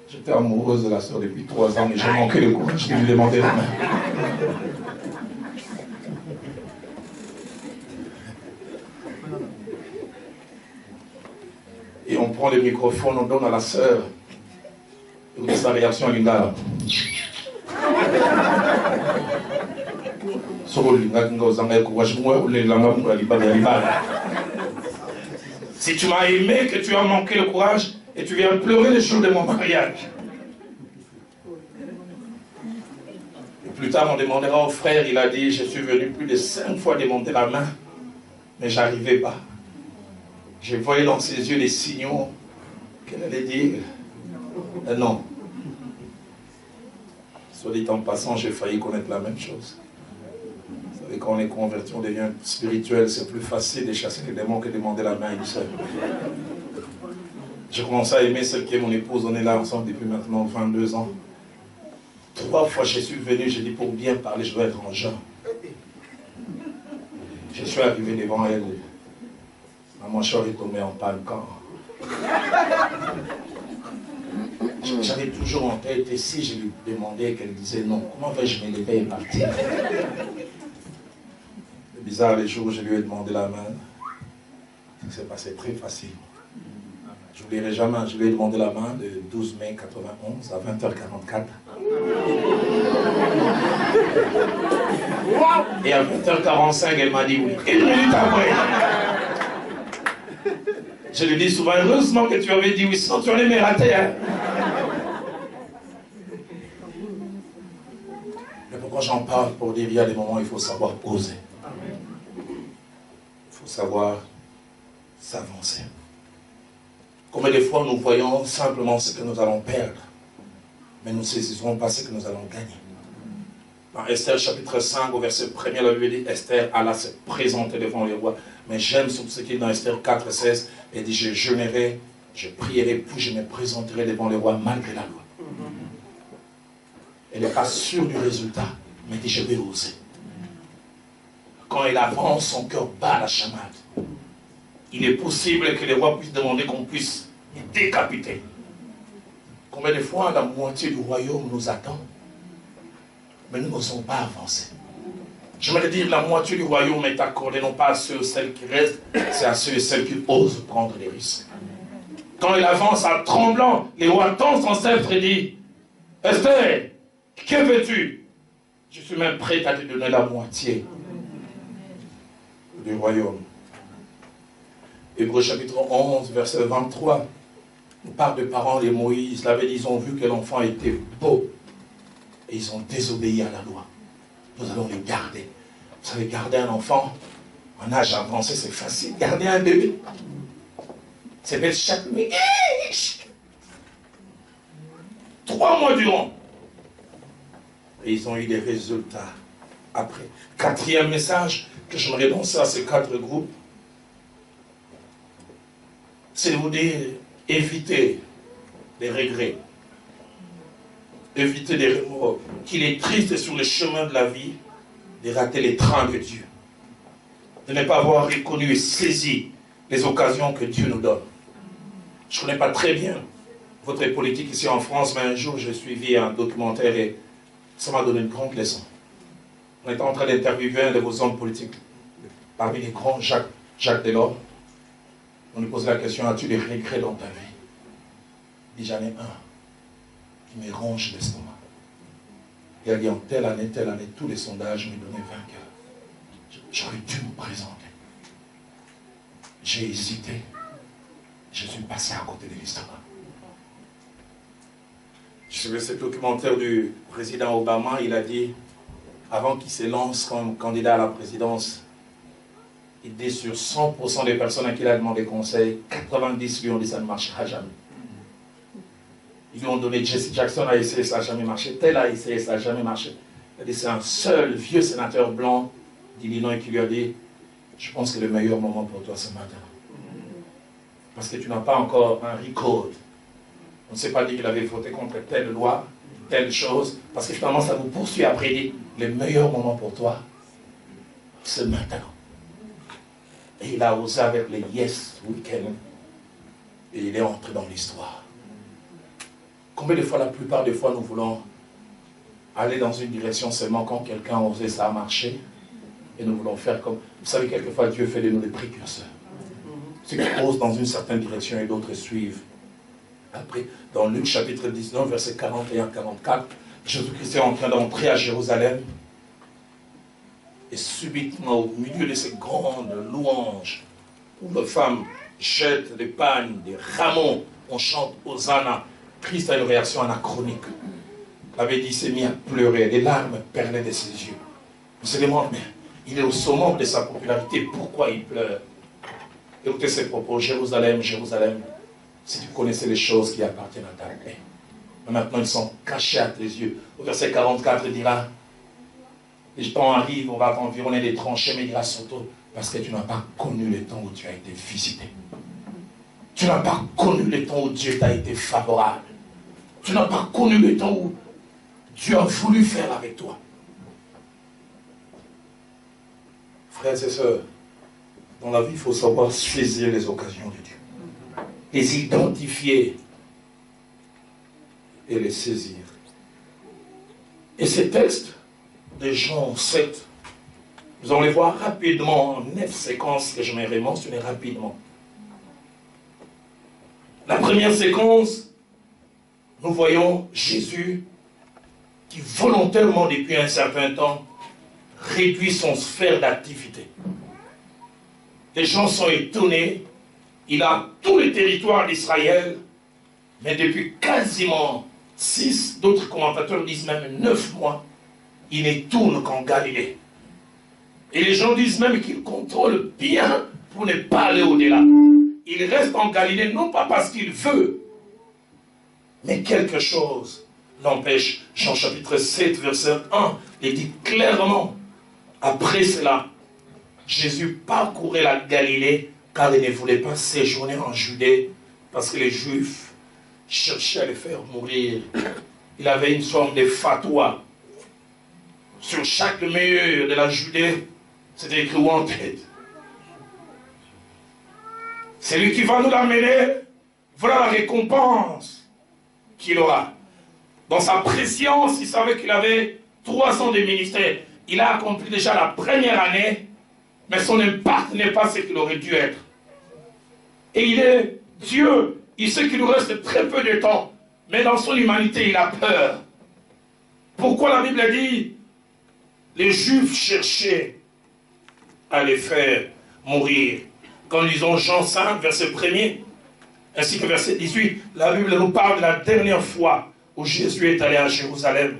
j'étais amoureuse de la soeur depuis 3 ans, mais j'ai manqué le courage de lui demander la main. Et on prend le microphone, on donne à la sœur. Écoutez sa réaction à l'Inga. Si tu m'as aimé, que tu as manqué le courage, et tu viens pleurer le jour de mon mariage. Et plus tard, on demandera au frère, il a dit, je suis venu plus de 5 fois demander la main, mais je n'arrivais pas. Je voyais dans ses yeux les signaux qu'elle allait dire non. Soit dit en passant, j'ai failli connaître la même chose. Vous savez, quand on est converti, on devient spirituel, c'est plus facile de chasser les démons que de demander la main à une seule. J'ai commencé à aimer celle qui est mon épouse, on est là ensemble depuis maintenant 22 ans. 3 fois je suis venu, j'ai dit pour bien parler, je dois être en jeûne. Je suis arrivé devant elle. Ma mâchoire est tombée en panne quand. J'avais toujours en tête, et si je lui demandais qu'elle disait non, comment vais-je me lever et partir? C'est bizarre, les jours où je lui ai demandé la main, ça s'est passé très facile. Je n'oublierai jamais, je lui ai demandé la main de 12 mai 91 à 20h44. Et à 20h45, elle m'a dit oui. Une minute après. Je lui dis souvent, heureusement que tu avais dit oui, sinon tu allais me rater. Hein. Mais pourquoi j'en parle? Pour dire, il y a des moments où il faut savoir oser. Il faut savoir s'avancer. Combien de fois nous voyons simplement ce que nous allons perdre, mais nous ne saisirons pas ce que nous allons gagner. Dans Esther chapitre 5, au verset 1er, la Bible dit, Esther alla se présenter devant les rois. Mais j'aime ce qui est dans Esther 4, 16, elle dit, je jeûnerai, je prierai, puis je me présenterai devant les rois malgré la loi. Elle n'est pas sûre du résultat, mais dit, je vais oser. Quand elle avance, son cœur bat la chamade. Il est possible que les rois puissent demander qu'on puisse les décapiter. Combien de fois la moitié du royaume nous attend, mais nous n'osons pas avancer. J'aimerais dire la moitié du royaume est accordée non pas à ceux et celles qui restent, c'est à ceux et celles qui osent prendre des risques. Quand il avance en tremblant, les rois tendent son sceptre et dit, Esther, que veux-tu? Je suis même prêt à te donner la moitié du royaume. Hébreux chapitre 11, verset 23, nous parle de parents de Moïse. L'avait dit, ils ont vu que l'enfant était beau et ils ont désobéi à la loi. Nous allons les garder. Vous savez, garder un enfant en âge avancé, c'est facile. Garder un bébé, c'est bête chaque nuit. 3 mois durant. Et ils ont eu des résultats après. 4e message que j'aimerais lancer à ces 4 groupes, c'est de vous dire, évitez les regrets, évitez les remords, qu'il est triste sur le chemin de la vie de rater les trains de Dieu, de ne pas avoir reconnu et saisi les occasions que Dieu nous donne. Je ne connais pas très bien votre politique ici en France, mais un jour j'ai suivi un documentaire et ça m'a donné une grande leçon. On était en train d'interviewer un de vos hommes politiques, parmi les grands, Jacques Delors. On lui posait la question, as-tu des regrets dans ta vie? Il dit, j'en ai un qui me ronge l'estomac. Il a dit, en telle année, tous les sondages me donnaient vainqueur. J'aurais dû me présenter. J'ai hésité. Je suis passé à côté de l'histoire. Je suivais ce documentaire du président Obama, il a dit, avant qu'il se lance comme candidat à la présidence, il dit sur 100% des personnes à qui il a demandé conseil, 90 lui ont dit ça ne marchera jamais. Ils lui ont donné Jesse Jackson a essayé, ça n'a jamais marché. Tel a essayé, ça n'a jamais marché. Il a dit c'est un seul vieux sénateur blanc d'Illinois qui lui a dit je pense que le meilleur moment pour toi ce matin. Parce que tu n'as pas encore un record. On ne s'est pas dit qu'il avait voté contre telle loi, telle chose, parce que finalement ça vous poursuit après. Il dit le meilleur moment pour toi, c'est maintenant. Et il a osé avec les Yes Weekend et il est entré dans l'histoire. Combien de fois, la plupart des fois, nous voulons aller dans une direction seulement quand quelqu'un a osé, ça a marché, et nous voulons faire comme... Vous savez, quelquefois, Dieu fait de nous des précurseurs. Ceux qui osent dans une certaine direction et d'autres suivent. Après, dans Luc chapitre 19, verset 41-44, Jésus-Christ est en train d'entrer à Jérusalem. Et subitement, au milieu de ces grandes louanges, où les femmes jettent des pagnes, des rameaux, on chante Hosanna, Christ a une réaction anachronique. Il avait dit, il s'est mis à pleurer, les larmes perlaient de ses yeux. On se demande, mais il est au summum de sa popularité, pourquoi il pleure? Écoutez ses propos, Jérusalem, Jérusalem, si tu connaissais les choses qui appartiennent à ta paix. Mais maintenant, ils sont cachés à tes yeux. Au verset 44, il dira, les temps arrivent, on va t'environner des tranchées, mais il dira surtout, parce que tu n'as pas connu le temps où tu as été visité. Tu n'as pas connu le temps où Dieu t'a été favorable. Tu n'as pas connu le temps où Dieu a voulu faire avec toi. Frères et sœurs, dans la vie, il faut savoir saisir les occasions de Dieu. Les identifier et les saisir. Et ces textes de Jean 7, nous allons les voir rapidement en 9 séquences que je vais mentionner rapidement. La première séquence, nous voyons Jésus qui volontairement, depuis un certain temps, réduit son sphère d'activité. Les gens sont étonnés. Il a tout le territoire d'Israël, mais depuis quasiment 6, d'autres commentateurs disent même 9 mois, il ne tourne qu'en Galilée. Et les gens disent même qu'il contrôle bien pour ne pas aller au-delà. Il reste en Galilée, non pas parce qu'il veut, mais quelque chose l'empêche. Jean chapitre 7, verset 1, il dit clairement, après cela, Jésus parcourait la Galilée, car il ne voulait pas séjourner en Judée, parce que les Juifs cherchaient à le faire mourir. Il avait une sorte de fatwa. Sur chaque mur de la Judée, c'était écrit wanted. C'est lui qui va nous l'amener. Voilà la récompense qu'il aura. Dans sa préscience, il savait qu'il avait 3 ans de ministère. Il a accompli déjà la première année, mais son impact n'est pas ce qu'il aurait dû être. Et il est Dieu. Il sait qu'il nous reste très peu de temps, mais dans son humanité, il a peur. Pourquoi la Bible a dit les Juifs cherchaient à les faire mourir? Quand nous lisons Jean 5, verset 1er, ainsi que verset 18, la Bible nous parle de la dernière fois où Jésus est allé à Jérusalem.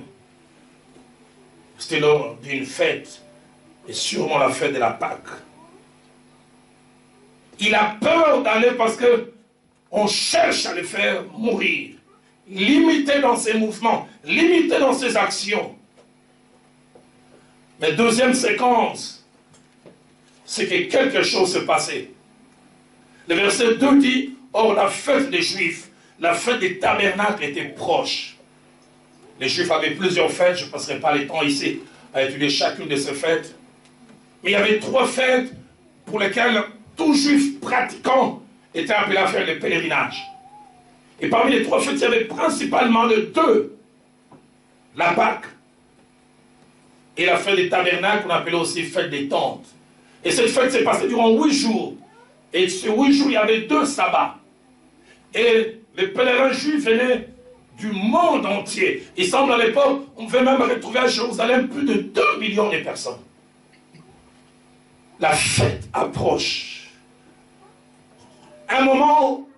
C'était lors d'une fête, et sûrement la fête de la Pâque. Il a peur d'aller parce que on cherche à le faire mourir, limité dans ses mouvements, limité dans ses actions. Mais deuxième séquence, c'est que quelque chose s'est passé. Le verset 2 dit, or la fête des Juifs, la fête des tabernacles était proche. Les Juifs avaient plusieurs fêtes, je ne passerai pas le temps ici à étudier chacune de ces fêtes. Mais il y avait 3 fêtes pour lesquelles tout Juif pratiquant était appelé à faire le pèlerinage. Et parmi les 3 fêtes, il y avait principalement les 2. La Pâque et la fête des tabernacles, qu'on appelait aussi fête des tentes. Et cette fête s'est passée durant 8 jours. Et sur 8 jours, il y avait 2 sabbats. Et les pèlerins juifs venaient du monde entier. Il semble à l'époque, on pouvait même retrouver à Jérusalem plus de 2 millions de personnes. La fête approche. Un moment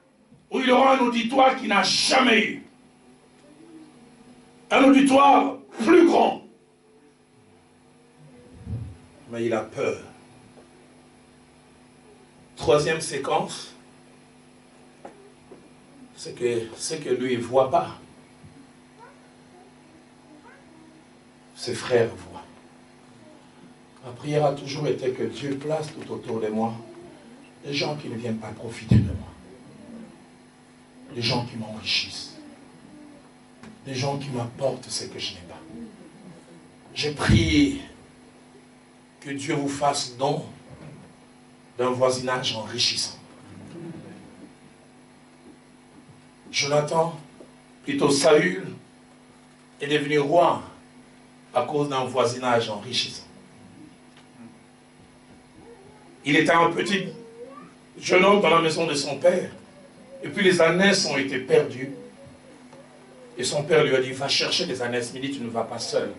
où il y aura un auditoire qu'il n'a jamais eu. Un auditoire plus grand. Mais il a peur. Troisième séquence, c'est que ce que lui ne voit pas, ses frères voient. Ma prière a toujours été que Dieu place tout autour de moi des gens qui ne viennent pas profiter de moi. Des gens qui m'enrichissent. Des gens qui m'apportent ce que je n'ai pas. J'ai prié que Dieu vous fasse don d'un voisinage enrichissant. Jonathan, plutôt Saül, est devenu roi à cause d'un voisinage enrichissant. Il était un petit jeune homme dans la maison de son père. Et puis les ânesses ont été perdues. Et son père lui a dit, va chercher les ânesses. Il dit, tu ne vas pas seul.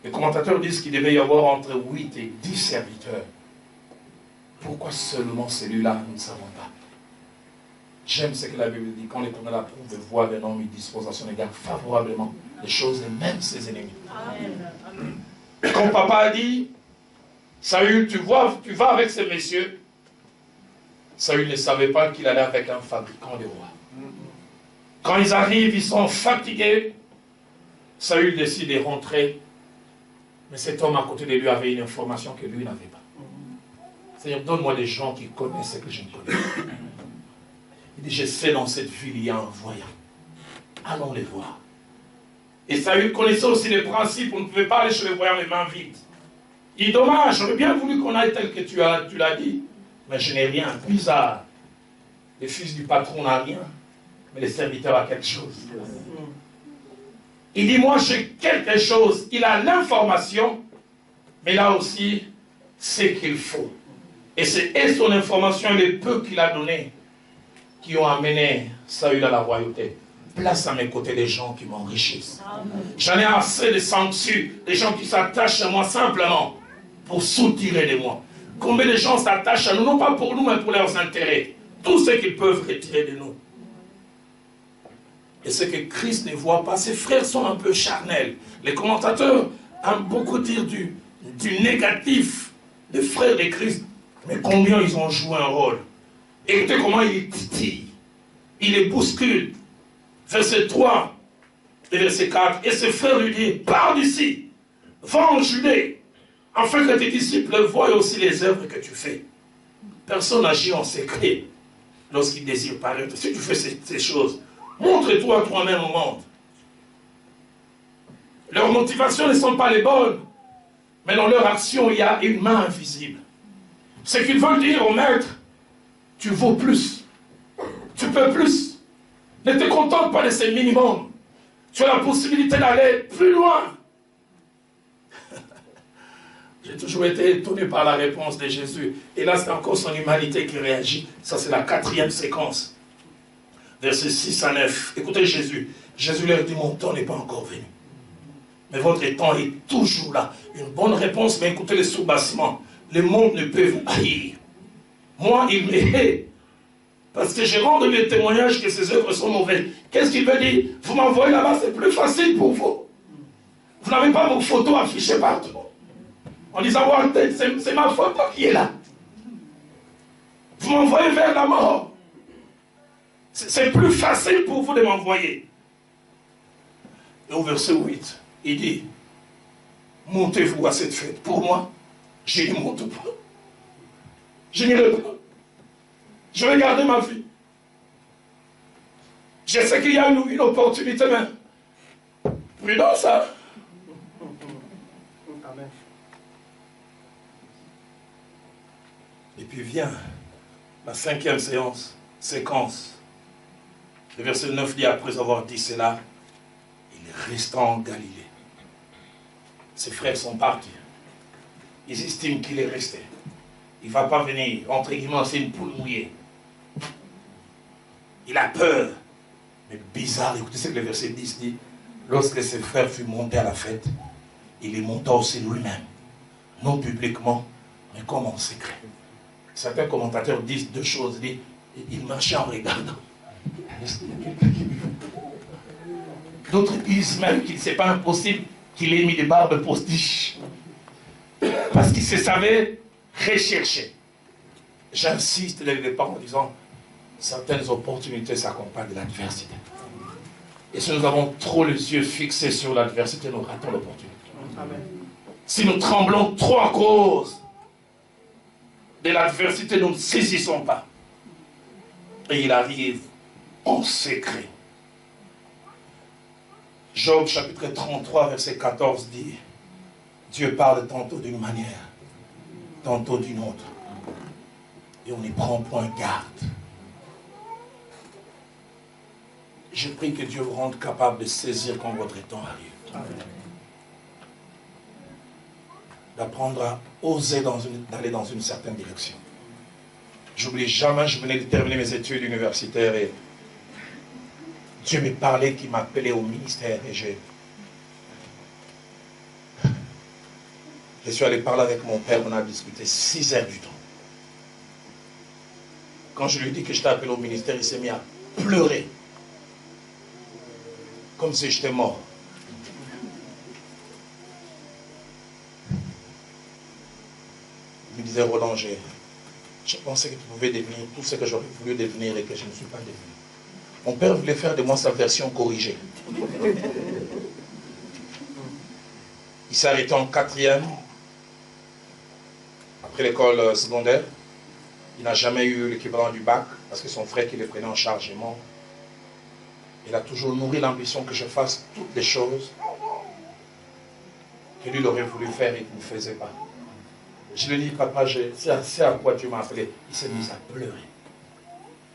Les commentateurs disent qu'il devait y avoir entre 8 et 10 serviteurs. Pourquoi seulement celui-là, nous ne savons pas. J'aime ce que la Bible dit. Quand l'Éternel approuve de voir d'un homme, il dispose à son égard favorablement les choses de même ses ennemis. Amen. Quand papa a dit, Saül, tu vas avec ces messieurs. Saül ne savait pas qu'il allait avec un fabricant de rois. Quand ils arrivent, ils sont fatigués. Saül décide de rentrer. Mais cet homme à côté de lui avait une information que lui n'avait pas. C'est-à-dire, donne-moi des gens qui connaissent ce que je ne connais pas. Il dit, je sais dans cette ville, il y a un voyant. Allons les voir. Et Saül connaissait aussi les principes, on ne pouvait pas aller chez les voyants les mains vides. Il dit, dommage, j'aurais bien voulu qu'on aille tel que tu l'as dit, mais je n'ai rien. Bizarre. Les fils du patron n'ont rien, mais les serviteurs ont quelque chose. Il dit, moi j'ai quelque chose. Il a l'information, mais il a aussi ce qu'il faut. Et c'est son information et les peu qu'il a donné qui ont amené Saül à la royauté. Place à mes côtés les gens qui m'enrichissent. J'en ai assez de sanctuaires, des gens qui s'attachent à moi simplement pour soutirer de moi. Combien de gens s'attachent à nous, non pas pour nous, mais pour leurs intérêts. Tout ce qu'ils peuvent retirer de nous. Et ce que Christ ne voit pas, ses frères sont un peu charnels. Les commentateurs aiment beaucoup dire du négatif des frères de Christ. Mais combien ils ont joué un rôle. Écoutez comment il titille. Il les bouscule. Verset 3 et verset 4. Et ses frères lui disent, pars d'ici, va en Judée, afin que tes disciples voient aussi les œuvres que tu fais. Personne n'agit en secret lorsqu'il désire paraître. Si tu fais ces choses, montre-toi toi-même au monde. Leurs motivations ne sont pas les bonnes, mais dans leur action, il y a une main invisible. Ce qu'ils veulent dire au maître, tu vaux plus, tu peux plus. Ne te contente pas de ces minimums. Tu as la possibilité d'aller plus loin. J'ai toujours été étonné par la réponse de Jésus. Et là, c'est encore son humanité qui réagit. Ça, c'est la 4e séquence. Versets 6 à 9. Écoutez Jésus. Jésus leur dit, mon temps n'est pas encore venu. Mais votre temps est toujours là. Une bonne réponse, mais écoutez les sous-bassements. Le monde ne peut vous haïr. Moi, il me hait. Parce que j'ai rendu le témoignage que ces œuvres sont mauvaises. Qu'est-ce qu'il veut dire? Vous m'envoyez là-bas, c'est plus facile pour vous. Vous n'avez pas vos photos affichées partout. En disant, c'est ma photo qui est là. Vous m'envoyez vers la mort. C'est plus facile pour vous de m'envoyer. Et au verset 8, il dit, montez-vous à cette fête. Pour moi, je ne monte pas. Je n'irai pas. Je vais garder ma vie. Je sais qu'il y a une opportunité, mais prudence, ça. Amen. Et puis vient la 5e séquence. Le verset 9 dit, après avoir dit cela, il resta en Galilée. Ses frères sont partis. Ils estiment qu'il est resté. Il ne va pas venir, entre guillemets, c'est une poule mouillée. Il a peur. Mais bizarre, écoutez ce que le verset 10 dit. Lorsque ses frères furent montés à la fête, il y monta aussi lui-même. Non publiquement, mais comme en secret. Certains commentateurs disent deux choses. Il marchait en regardant. D'autres disent même qu'il n'est pas impossible qu'il ait mis des barbes postiches. Parce qu'il se savait rechercher. J'insiste dès le départ en disant, certaines opportunités s'accompagnent de l'adversité. Et si nous avons trop les yeux fixés sur l'adversité, nous ratons l'opportunité. Si nous tremblons trop à cause de l'adversité, nous ne saisissons pas. Et il arrive en secret. Job chapitre 33 verset 14 dit, Dieu parle tantôt d'une manière, tantôt d'une autre. Et on n'y prend point garde. Je prie que Dieu vous rende capable de saisir quand votre temps arrive. D'apprendre à oser d'aller dans une certaine direction. J'oublie jamais, je venais de terminer mes études universitaires et Dieu me parlait, qui m'appelait au ministère et je suis allé parler avec mon père, on a discuté 6 heures du temps. Quand je lui ai dit que j'étais appelé au ministère, il s'est mis à pleurer. Comme si j'étais mort. Il me disait, Roland, je pensais que tu pouvais devenir tout ce que j'aurais voulu devenir et que je ne suis pas devenu. Mon père voulait faire de moi sa version corrigée. Il s'est arrêté en 4e, après l'école secondaire. Il n'a jamais eu l'équivalent du bac, parce que son frère qui le prenait en charge est mort. Il a toujours nourri l'ambition que je fasse toutes les choses que lui aurait voulu faire et qu'il ne faisait pas. Je lui ai dit, papa, c'est à quoi tu m'as appelé. Il s'est mis à pleurer.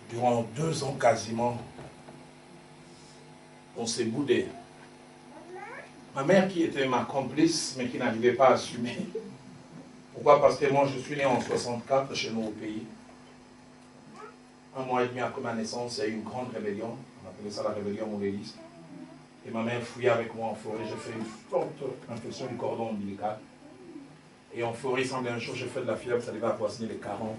Durant 2 ans quasiment, on s'est boudé. Ma mère qui était ma complice, mais qui n'arrivait pas à assumer. Pourquoi? Parce que moi, je suis né en 64 chez nous au pays. 1 mois et demi après ma naissance, il y a eu une grande rébellion. On appelait ça la rébellion montréaliste. Et ma mère fouillait avec moi en forêt. J'ai fait une forte infection du cordon ombilical. Et en forêt, il semblait un jour, j'ai fait de la fièvre, ça devait avoisiner les 40.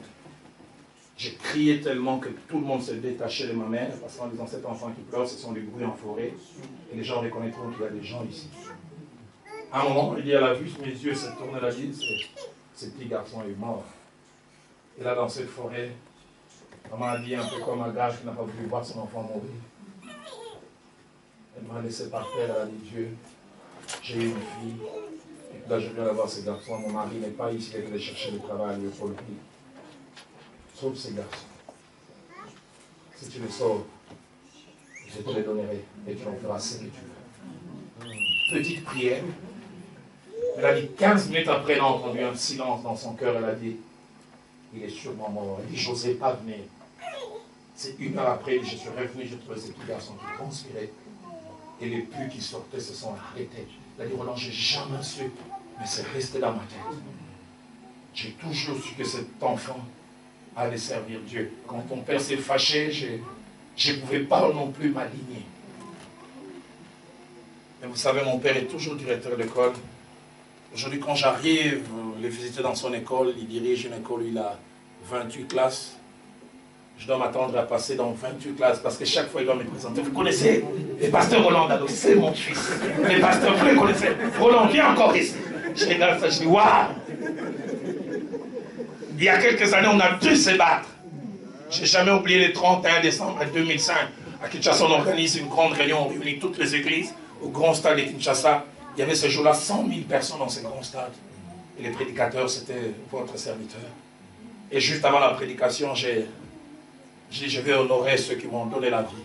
J'ai crié tellement que tout le monde s'est détaché de ma mère, parce qu'en disant, cet enfant qui pleure, ce sont des bruits en forêt. Et les gens reconnaîtront qu'il y a des gens ici. À un moment, il dit, elle a vu mes yeux se tourner, elle a dit, ce petit garçon est mort. Et là, dans cette forêt, maman a dit, un peu comme un gars qui n'a pas voulu voir son enfant mourir. Elle m'a laissé par terre, elle a dit, Dieu, j'ai eu une fille. Et là, je viens d'avoir ce garçon. Mon mari n'est pas ici, il est allé chercher du travail pour le pays. Sauve ces garçons. Si tu les sauves, je te les donnerai et tu en feras ce que tu veux. Petite prière. Elle a dit 15 minutes après, elle a entendu un silence dans son cœur. Elle a dit, il est sûrement mort. Elle dit, je n'osais pas venir. C'est 1 heure après, je suis revenu, j'ai trouvé ces petits garçons qui transpiraient. Et les pus qui sortaient se sont arrêtés. Elle a dit, Roland, je n'ai jamais su, mais c'est resté dans ma tête. J'ai toujours su que cet enfant allait servir Dieu. Quand ton père s'est fâché, je ne pouvais pas non plus m'aligner. Mais vous savez, mon père est toujours directeur d'école. Aujourd'hui, quand j'arrive les visiter dans son école, il dirige une école où il a 28 classes. Je dois m'attendre à passer dans 28 classes parce que chaque fois, il doit me présenter. Vous connaissez le pasteur Roland Dado, c'est mon fils. Les pasteurs, vous les connaissez. Roland, viens encore ici. Je regarde ça, je dis, waouh! Il y a quelques années, on a dû se battre. Je n'ai jamais oublié le 31 décembre 2005. À Kinshasa, on organise une grande réunion, on réunit toutes les églises au grand stade de Kinshasa. Il y avait ce jour-là 100 000 personnes dans ce grand stade. Et les prédicateurs, c'était votre serviteur. Et juste avant la prédication, j'ai dit, je vais honorer ceux qui m'ont donné la vie.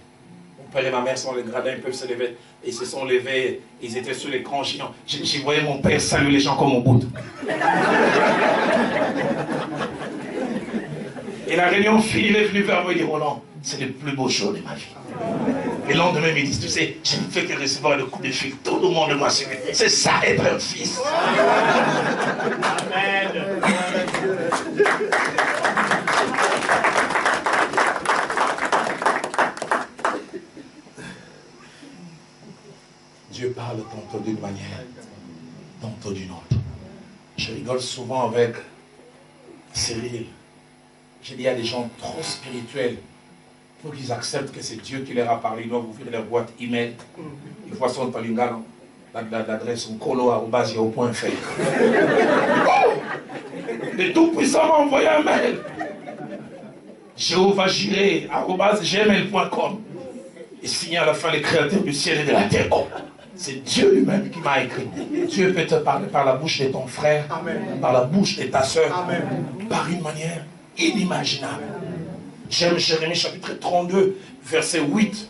Mon père et ma mère sont les gradins, ils peuvent se lever. Et ils se sont levés, ils étaient sur l'écran géant. J'ai voyé mon père saluer les gens comme au bout. Et la réunion finie, il est venu vers moi et dit, Roland, c'est le plus beau jour de ma vie. Et le lendemain, il me dit, tu sais, je ne fais que recevoir le coup de fil. Tout le monde m'a suivi. C'est ça, être un fils. Amen. Dieu parle tantôt d'une manière, tantôt d'une autre. Je rigole souvent avec Cyril. Je dis, il y a des gens trop spirituels. Il faut qu'ils acceptent que c'est Dieu qui leur a parlé. Ils doivent ouvrir leur boîte email. Ils voient son palingalo, l'adresse colo@yahoo.fr. Oh! Le Tout-Puissant m'a envoyé un mail. jehovahjireh@gmail.com. Et signé à la fin le créateur du ciel et de la terre. Oh! C'est Dieu lui-même qui m'a écrit. Dieu peut te parler par la bouche de ton frère, Amen. Par la bouche de ta soeur, Amen. Par une manière inimaginable. J'aime Jérémie chapitre 32, verset 8.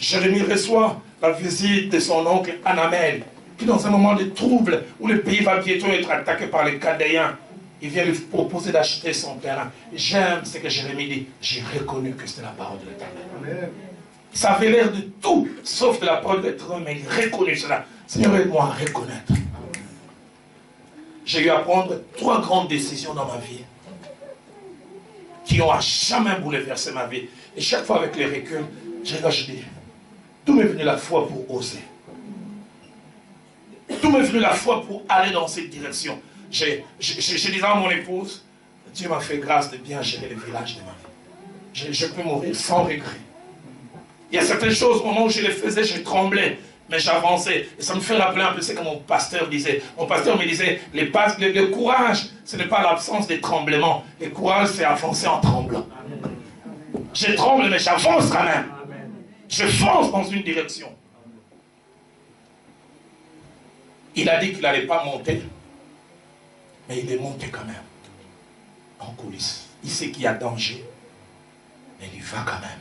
Jérémie reçoit la visite de son oncle Anamel, qui dans un moment de trouble, où le pays va bientôt être attaqué par les Chaldéens, il vient lui proposer d'acheter son terrain. J'aime ce que Jérémie dit. J'ai reconnu que c'était la parole de l'Éternel. Ça avait l'air de tout, sauf de la parole de l'Éternel, mais il reconnaît cela. Seigneur, aide-moi à reconnaître. J'ai eu à prendre 3 grandes décisions dans ma vie qui ont à jamais bouleversé ma vie. Et chaque fois avec les reculs, je dis, d'où m'est venue la foi pour oser? D'où m'est venue la foi pour aller dans cette direction? Je disais à mon épouse, Dieu m'a fait grâce de bien gérer le village de ma vie. Je peux mourir sans regret. Il y a certaines choses, au moment où je les faisais, je tremblais, mais j'avançais. Et ça me fait rappeler un peu ce que mon pasteur disait. Mon pasteur me disait, le courage, ce n'est pas l'absence de tremblement. Le courage, c'est avancer en tremblant. Je tremble, mais j'avance quand même. Je fonce dans une direction. Il a dit qu'il n'allait pas monter, mais il est monté quand même, en coulisses. Il sait qu'il y a danger, mais il y va quand même.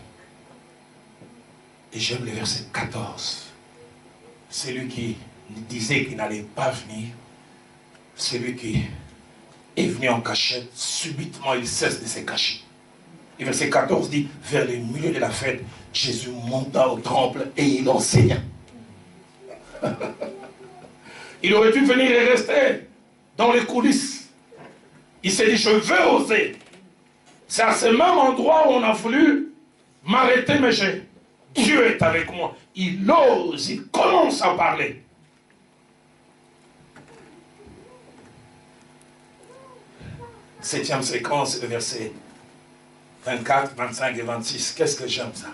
Et j'aime le verset 14. Celui qui disait qu'il n'allait pas venir, celui qui est venu en cachette, subitement il cesse de se cacher. Et verset 14 dit, vers le milieu de la fête, Jésus monta au temple et il enseigna. Il aurait dû venir et rester dans les coulisses. Il s'est dit, je veux oser. C'est à ce même endroit où on a voulu m'arrêter, mais Dieu est avec moi. Il ose, il commence à parler. Septième séquence, le verset 24, 25 et 26. Qu'est-ce que j'aime ça?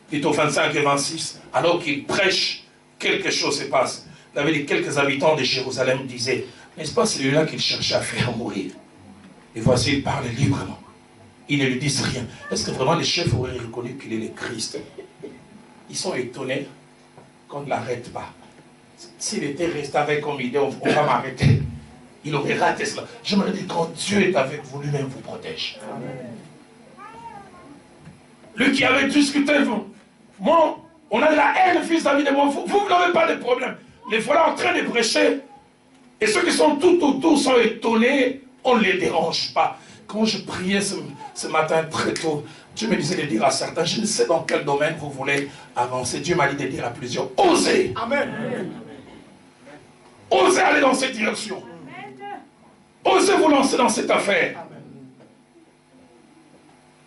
Plutôt 25 et 26. Alors qu'il prêche, quelque chose se passe. Il avait dit, quelques habitants de Jérusalem disaient, n'est-ce pas celui-là qu'il cherchait à faire mourir? Et voici, il parle librement. Ils ne lui disent rien. Est-ce que vraiment les chefs auraient reconnu qu'il est le Christ? Ils sont étonnés qu'on ne l'arrête pas. S'il était resté avec comme idée, on va m'arrêter. Il aurait raté cela. Je me dis, quand Dieu est avec vous, lui-même vous protège. Amen. Lui qui avait discuté, moi, on a de la haine vis-à-vis de moi. Vous n'avez pas de problème. Les voilà en train de prêcher. Et ceux qui sont tout autour sont étonnés. On ne les dérange pas. Quand je priais ce matin très tôt, Dieu me disait de dire à certains, je ne sais dans quel domaine vous voulez avancer. Dieu m'a dit de dire à plusieurs, osez. Amen. Osez aller dans cette direction. Osez vous lancer dans cette affaire.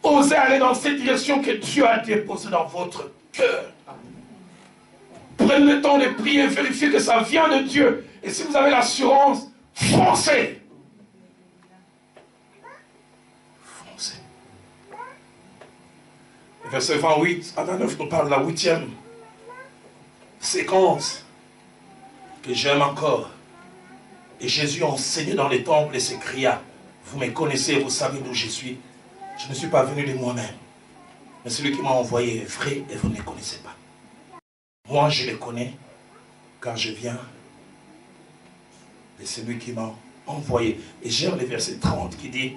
Osez aller dans cette direction que Dieu a déposée dans votre cœur. Prenez le temps de prier, vérifiez que ça vient de Dieu. Et si vous avez l'assurance, foncez. Foncez. Verset 28 à 29 nous parle de la 8e séquence que j'aime encore. Et Jésus enseignait dans les temples et s'écria, vous me connaissez, vous savez d'où je suis. Je ne suis pas venu de moi-même. Mais celui qui m'a envoyé est vrai et vous ne le connaissez pas. Moi, je le connais car je viens de celui qui m'a envoyé. Et j'aime le verset 30 qui dit,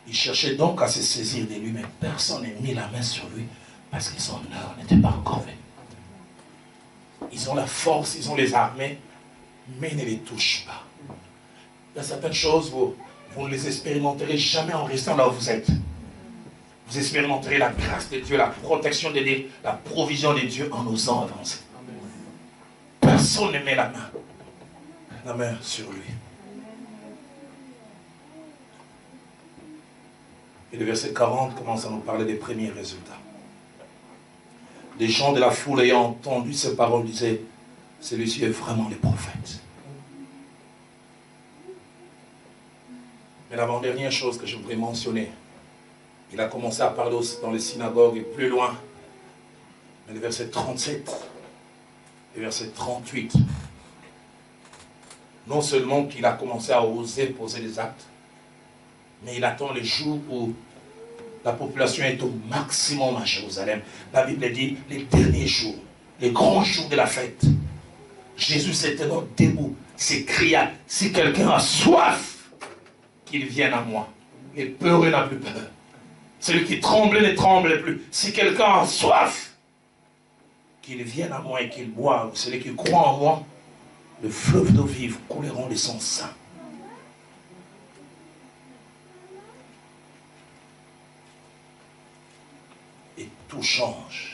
il cherchait donc à se saisir de lui, mais personne n'a mis la main sur lui parce que son heure n'était pas encore venue. Ils ont la force, ils ont les armées, mais ils ne les touchent pas. Il y a certaines choses, vous ne les expérimenterez jamais en restant là où vous êtes. Vous expérimenterez la grâce de Dieu, la protection de Dieu, la provision de Dieu en osant avancer. Personne ne met la main sur lui. Et le verset 40 commence à nous parler des premiers résultats. Des gens de la foule ayant entendu ces paroles disaient, celui-ci est vraiment le prophète. Mais l'avant-dernière chose que je voudrais mentionner, il a commencé à parler dans les synagogues et plus loin. Mais le verset 37 et verset 38, non seulement qu'il a commencé à oser poser des actes, mais il attend les jours où la population est au maximum à Jérusalem. La Bible dit les derniers jours, les grands jours de la fête. Jésus s'était donc debout, s'écria, si quelqu'un a soif, qu'il vienne à moi. Et peureux n'a plus peur. Celui qui tremblait ne tremble plus. Si quelqu'un a soif, qu'il vienne à moi et qu'il boive. Celui qui croit en moi, le fleuve d'eau vive couleront de son sein. Et tout change.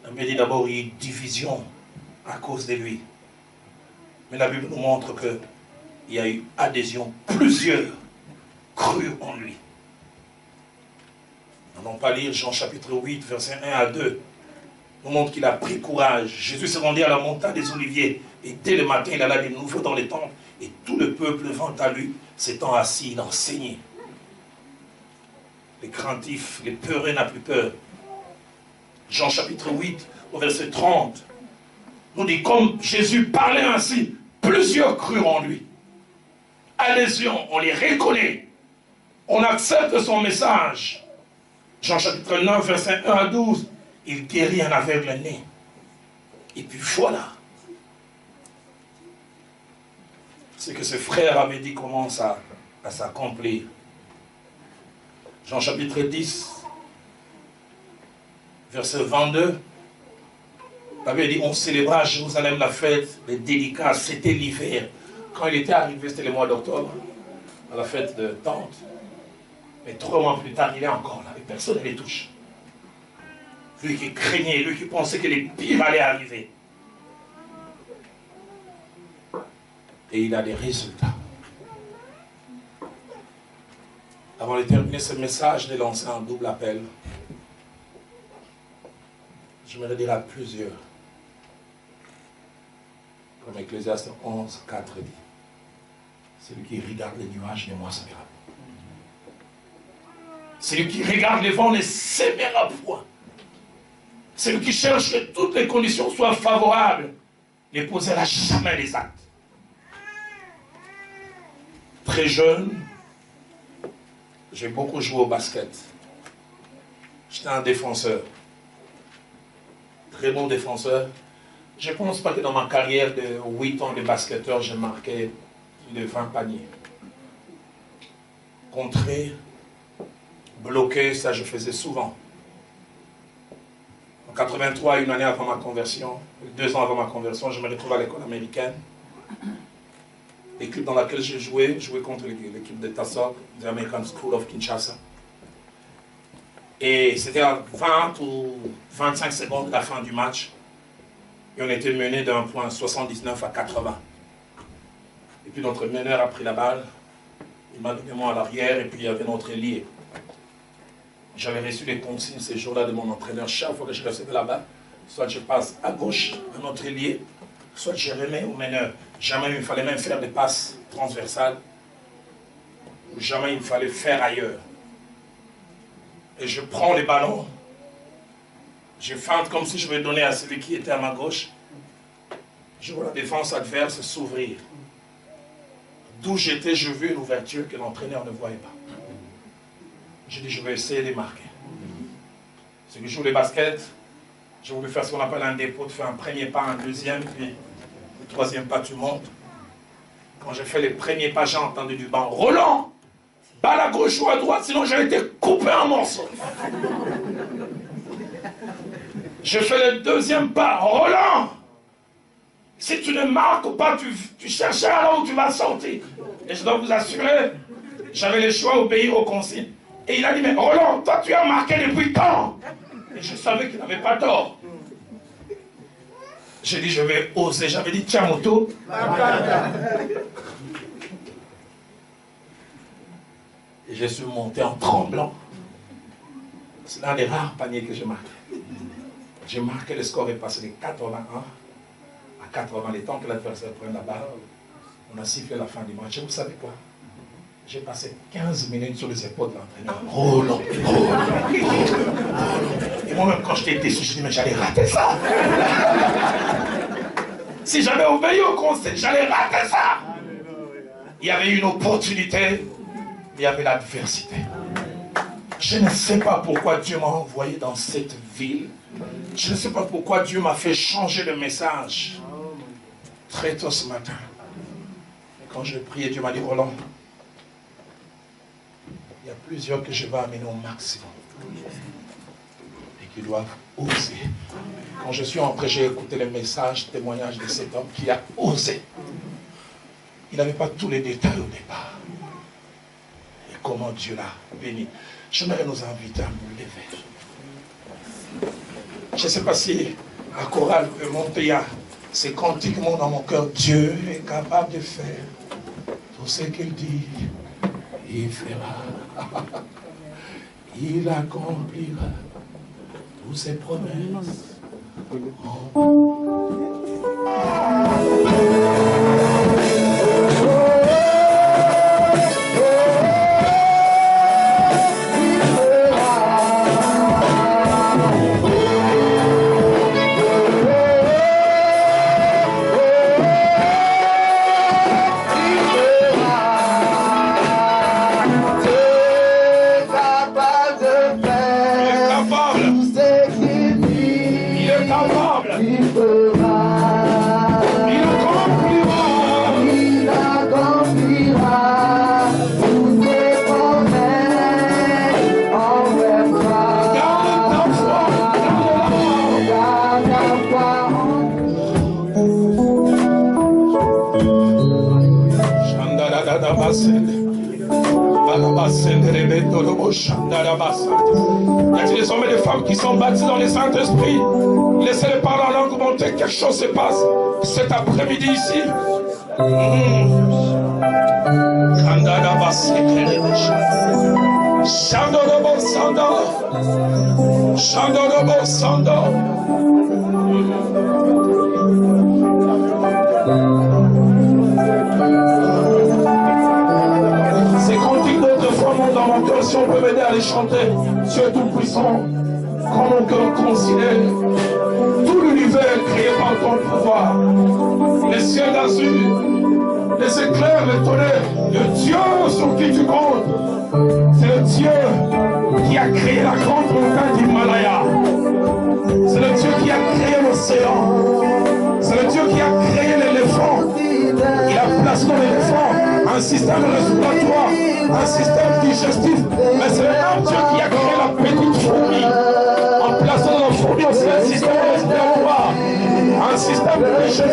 La Bible dit d'abord, il y a une division à cause de lui. Mais la Bible nous montre qu'il y a eu adhésion. Plusieurs crurent en lui. Nous n'allons pas lire Jean chapitre 8, versets 1 à 2. Nous montre qu'il a pris courage. Jésus s'est rendu à la montagne des Oliviers. Et dès le matin, il alla de nouveau dans les temples. Et tout le peuple vint à lui. S'étant assis, il enseignait. Les craintifs, les peureux n'a plus peur. Jean chapitre 8, au verset 30, nous dit, comme Jésus parlait ainsi, plusieurs crurent en lui. Adhésion, on les reconnaît. On accepte son message. Jean chapitre 9, verset 1 à 12, il guérit un aveugle né. Et puis voilà. Ce que ce frère avait dit commence à s'accomplir. Jean chapitre 10, verset 22. La Bible dit, on célébra à Jérusalem la fête des dédicaces. C'était l'hiver. Quand il était arrivé, c'était le mois d'octobre, à la fête de Tente. Mais 3 mois plus tard, il est encore là, et personne ne les touche. Lui qui craignait, lui qui pensait que les pires allaient arriver. Et il a des résultats. Avant de terminer ce message, je l'ai lancé un double appel. Je me le dirai à plusieurs. Comme Ecclésiaste 11, 4 dit. Celui qui regarde les nuages ne moissonnera pas. Celui qui regarde les vents ne s'émera point. Celui qui cherche que toutes les conditions soient favorables ne posera jamais les actes. Très jeune, j'ai beaucoup joué au basket. J'étais un défenseur. Très bon défenseur. Je ne pense pas que dans ma carrière de 8 ans de basketteur, j'ai marqué plus de 20 paniers. Contrer, bloquer, ça je faisais souvent. En 83, une année avant ma conversion, 2 ans avant ma conversion, je me retrouve à l'école américaine. L'équipe dans laquelle j'ai joué contre l'équipe de Tassok, the American School of Kinshasa. Et c'était à 20 ou 25 secondes de la fin du match. Et on était mené d'un point 79 à 80. Et puis notre meneur a pris la balle. Il m'a donné moi à l'arrière et puis il y avait notre ailier. J'avais reçu les consignes ces jours-là de mon entraîneur. Chaque fois que je recevais la balle, soit je passe à gauche à notre ailier, soit je remets au meneur. Jamais il me fallait même faire des passes transversales. Jamais il me fallait faire ailleurs. Et je prends les ballons. Je feinte comme si je vais donner à celui qui était à ma gauche. Je vois la défense adverse s'ouvrir. D'où j'étais, je vis une ouverture que l'entraîneur ne voyait pas. J'ai dit, je vais essayer de marquer. Ceux qui jouent les baskets, j'ai voulu faire ce qu'on appelle un dépôt, de faire un premier pas, un deuxième, puis le troisième pas, tu montes. Quand j'ai fait les premiers pas, j'ai entendu du banc, Roland, balle à gauche ou à droite, sinon j'avais été coupé en morceaux. Je fais le deuxième pas, Roland, si tu ne marques pas, tu chercheras là où tu vas sortir. Et je dois vous assurer, j'avais le choix d'obéir aux consignes. Et il a dit, mais Roland, toi tu as marqué depuis quand? Et je savais qu'il n'avait pas tort. J'ai dit, je vais oser. J'avais dit, tiens, moto. Et je suis monté en tremblant. C'est l'un des rares paniers que j'ai marqué. J'ai marqué, le score est passé de 81 à 80. Les temps que l'adversaire prenne la balle, on a sifflé la fin du match. Et vous savez quoi? J'ai passé 15 minutes sur les épaules de l'entraîneur. Roland. Et moi-même, quand j'étais déçu, je dis, mais j'allais rater ça. Si j'avais obéi au conseil, j'allais rater ça. Il y avait une opportunité, il y avait l'adversité. Je ne sais pas pourquoi Dieu m'a envoyé dans cette ville. Je ne sais pas pourquoi Dieu m'a fait changer de message. Très tôt ce matin. Et quand j'ai prié, Dieu m'a dit, Roland, il y a plusieurs que je vais amener au maximum. Et qui doivent oser. Quand je suis entré, j'ai écouté les messages, témoignages de cet homme qui a osé. Il n'avait pas tous les détails au départ. Et comment Dieu l'a béni. J'aimerais nous inviter à nous lever. Je ne sais pas si la chorale peut monter à ces cantiques qui montent dans mon cœur. Dieu est capable de faire tout ce qu'il dit. Il fera. Il accomplira toutes ses promesses. Il Y a-t-il des hommes et des femmes qui sont baptisés dans les Saint-Esprit? Laissez-les parler en langue monter, quelque chose se passe cet après-midi ici. Ces cantiques d'autrefois montent dans mon cœur. Si on peut m'aider à les chanter, Dieu est tout puissant. Quand mon cœur considère tout l'univers créé par ton pouvoir, les ciels d'azur, les éclairs, les tonnerres, le Dieu sur qui tu comptes, c'est le Dieu qui a créé la grande montagne d'Himalaya. C'est le Dieu qui a créé l'océan. C'est le Dieu qui a créé l'éléphant. Il a placé dans l'éléphant un système respiratoire, un système digestif. Mais c'est le même Dieu qui a créé la petite fourmi. En plaçant dans la fourmi aussi un système respiratoire, un système digestif.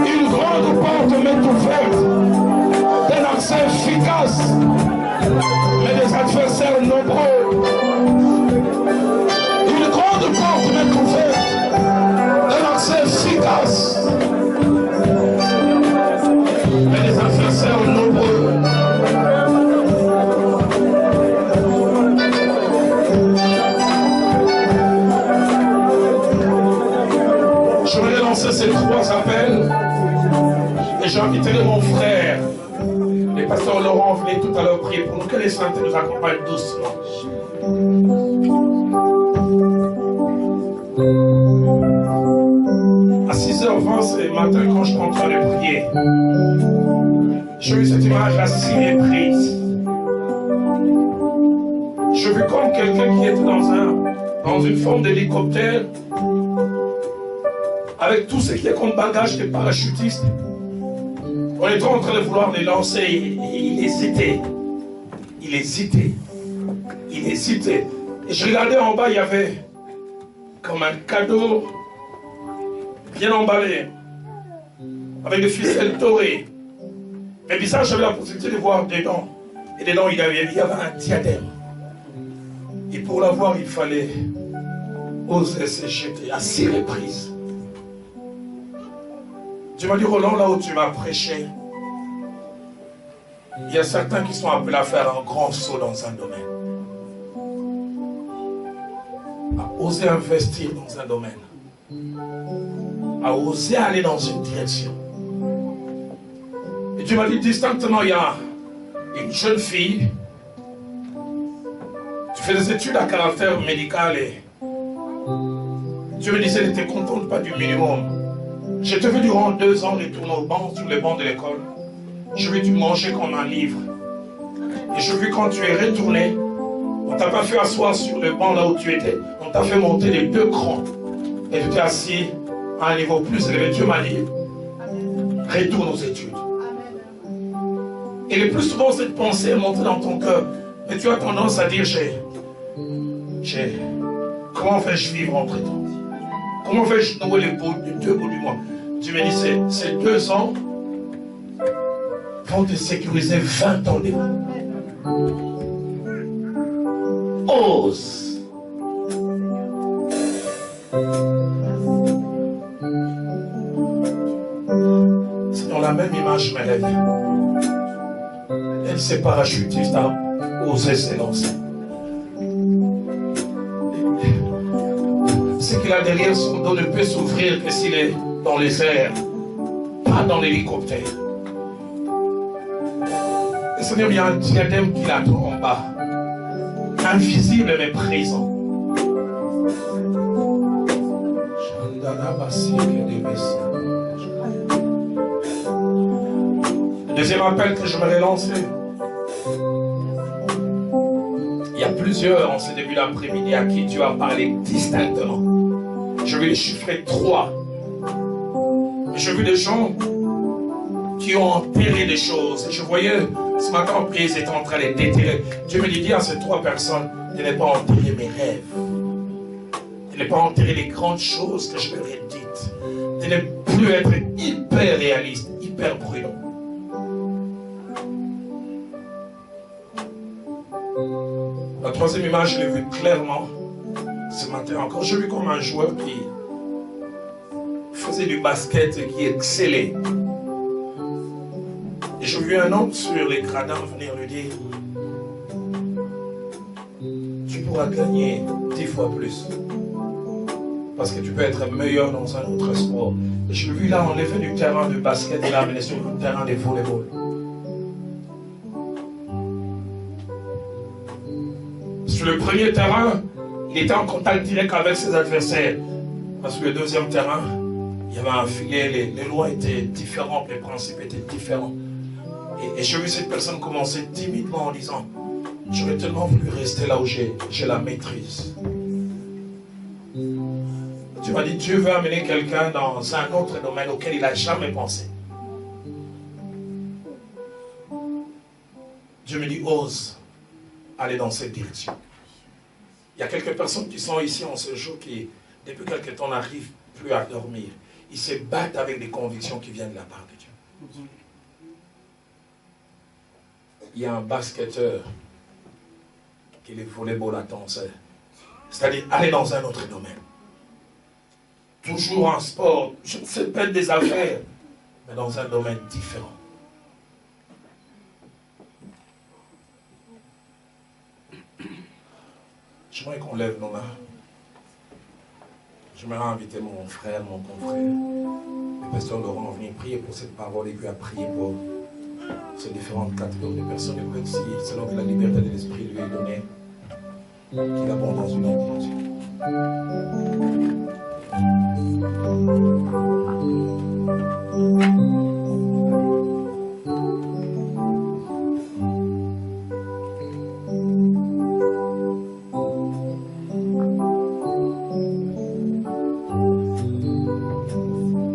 Une grande porte m'est ouverte d'un accès efficace, mais des adversaires nombreux. Une grande porte m'est ouverte d'un accès efficace, mais des adversaires nombreux. Je voulais lancer ces trois appels et j'inviterai mon frère, le pasteur Laurent, venait tout à l'heure prier pour nous, que les saints nous accompagnent doucement. À 6h20 ce matin, quand je suis en train de prier, j'ai eu cette image assez méprise. J'ai vu comme quelqu'un qui était dans une forme d'hélicoptère, avec tout ce qui est comme bagage des parachutistes. On était en train de vouloir les lancer et il hésitait. Il hésitait. il hésitait. Et je regardais en bas, il y avait comme un cadeau bien emballé, avec des ficelles dorées. Mais bizarre, j'avais la possibilité de voir dedans. Et dedans, il y avait un diadème. Et pour l'avoir, il fallait oser se jeter à 6 reprises. Tu m'as dit, Roland, là où tu m'as prêché, il y a certains qui sont appelés à faire un grand saut dans un domaine. À oser investir dans un domaine. À oser aller dans une direction. Et tu m'as dit distinctement, il y a une jeune fille, tu fais des études à caractère médical et tu me disais, elle n'était contente pas du minimum. Je te vu durant 2 ans retourner au banc, sur les bancs de l'école. Je vu tu manger comme un livre. Et je vu quand tu es retourné, on t'a pas fait asseoir sur le banc là où tu étais, on t'a fait monter les 2 crans. Et tu t'es assis à un niveau plus élevé. Dieu m'a dit, retourne aux études. Et le plus souvent, cette pensée est montée dans ton cœur. Mais tu as tendance à dire, comment vais-je vivre entre temps? Comment vais-je nouer les 2 bouts du mois? Tu me dis, ces 2 ans vont te sécuriser 20 ans devant. Ose. Seigneur, la même image m'élève. Elle s'est parachutiste à oser s'élancer. Ce qu'il a derrière son dos ne peut s'ouvrir que s'il est dans les airs, pas dans l'hélicoptère. Et Seigneur, il y a un diadème qui l'attend en bas, invisible mais présent. Le deuxième appel que je voudrais lancer. Il y a plusieurs en ce début d'après-midi à qui tu as parlé distinctement. Je vais les chiffrer 3. J'ai vu des gens qui ont enterré des choses. Et je voyais ce matin en prière, ils étaient en train de déterrer. Dieu me dit à ces 3 personnes, je n'ai pas enterré mes rêves. Je n'ai pas enterré les grandes choses que je leur ai dites. De ne plus être hyper réaliste, hyper prudent. La 3e image, je l'ai vue clairement ce matin encore. J'ai vu comme un joueur qui faisait du basket et qui excellait. Et j'ai vu un homme sur les gradins venir lui dire, tu pourras gagner 10 fois plus. Parce que tu peux être meilleur dans un autre sport. Et je l'ai vu là enlever du terrain de basket et l'amener sur le terrain de volleyball. Sur le premier terrain, il était en contact direct avec ses adversaires. Parce que le 2e terrain, il y avait un filet, les lois étaient différentes, les principes étaient différents. Et j'ai vu cette personne commencer timidement en disant, j'aurais tellement voulu rester là où j'ai la maîtrise. Tu m'as dit, Dieu veut amener quelqu'un dans un autre domaine auquel il n'a jamais pensé. Dieu me dit, ose aller dans cette direction. Il y a quelques personnes qui sont ici en ce jour qui, depuis quelque temps, n'arrivent plus à dormir. Ils se battent avec des convictions qui viennent de la part de Dieu. Il y a un basketteur qui le volleyball attend, c'est-à-dire aller dans un autre domaine. Toujours en sport, je ne sais pas des affaires, mais dans un domaine différent. J'aimerais qu'on lève nos mains. J'aimerais inviter mon frère, mon confrère, le pasteur Laurent, à venir prier pour cette parole et puis à prier pour ces différentes catégories de personnes. Et si, selon que la liberté de l'esprit lui est donnée, qu'il abonde dans une autre.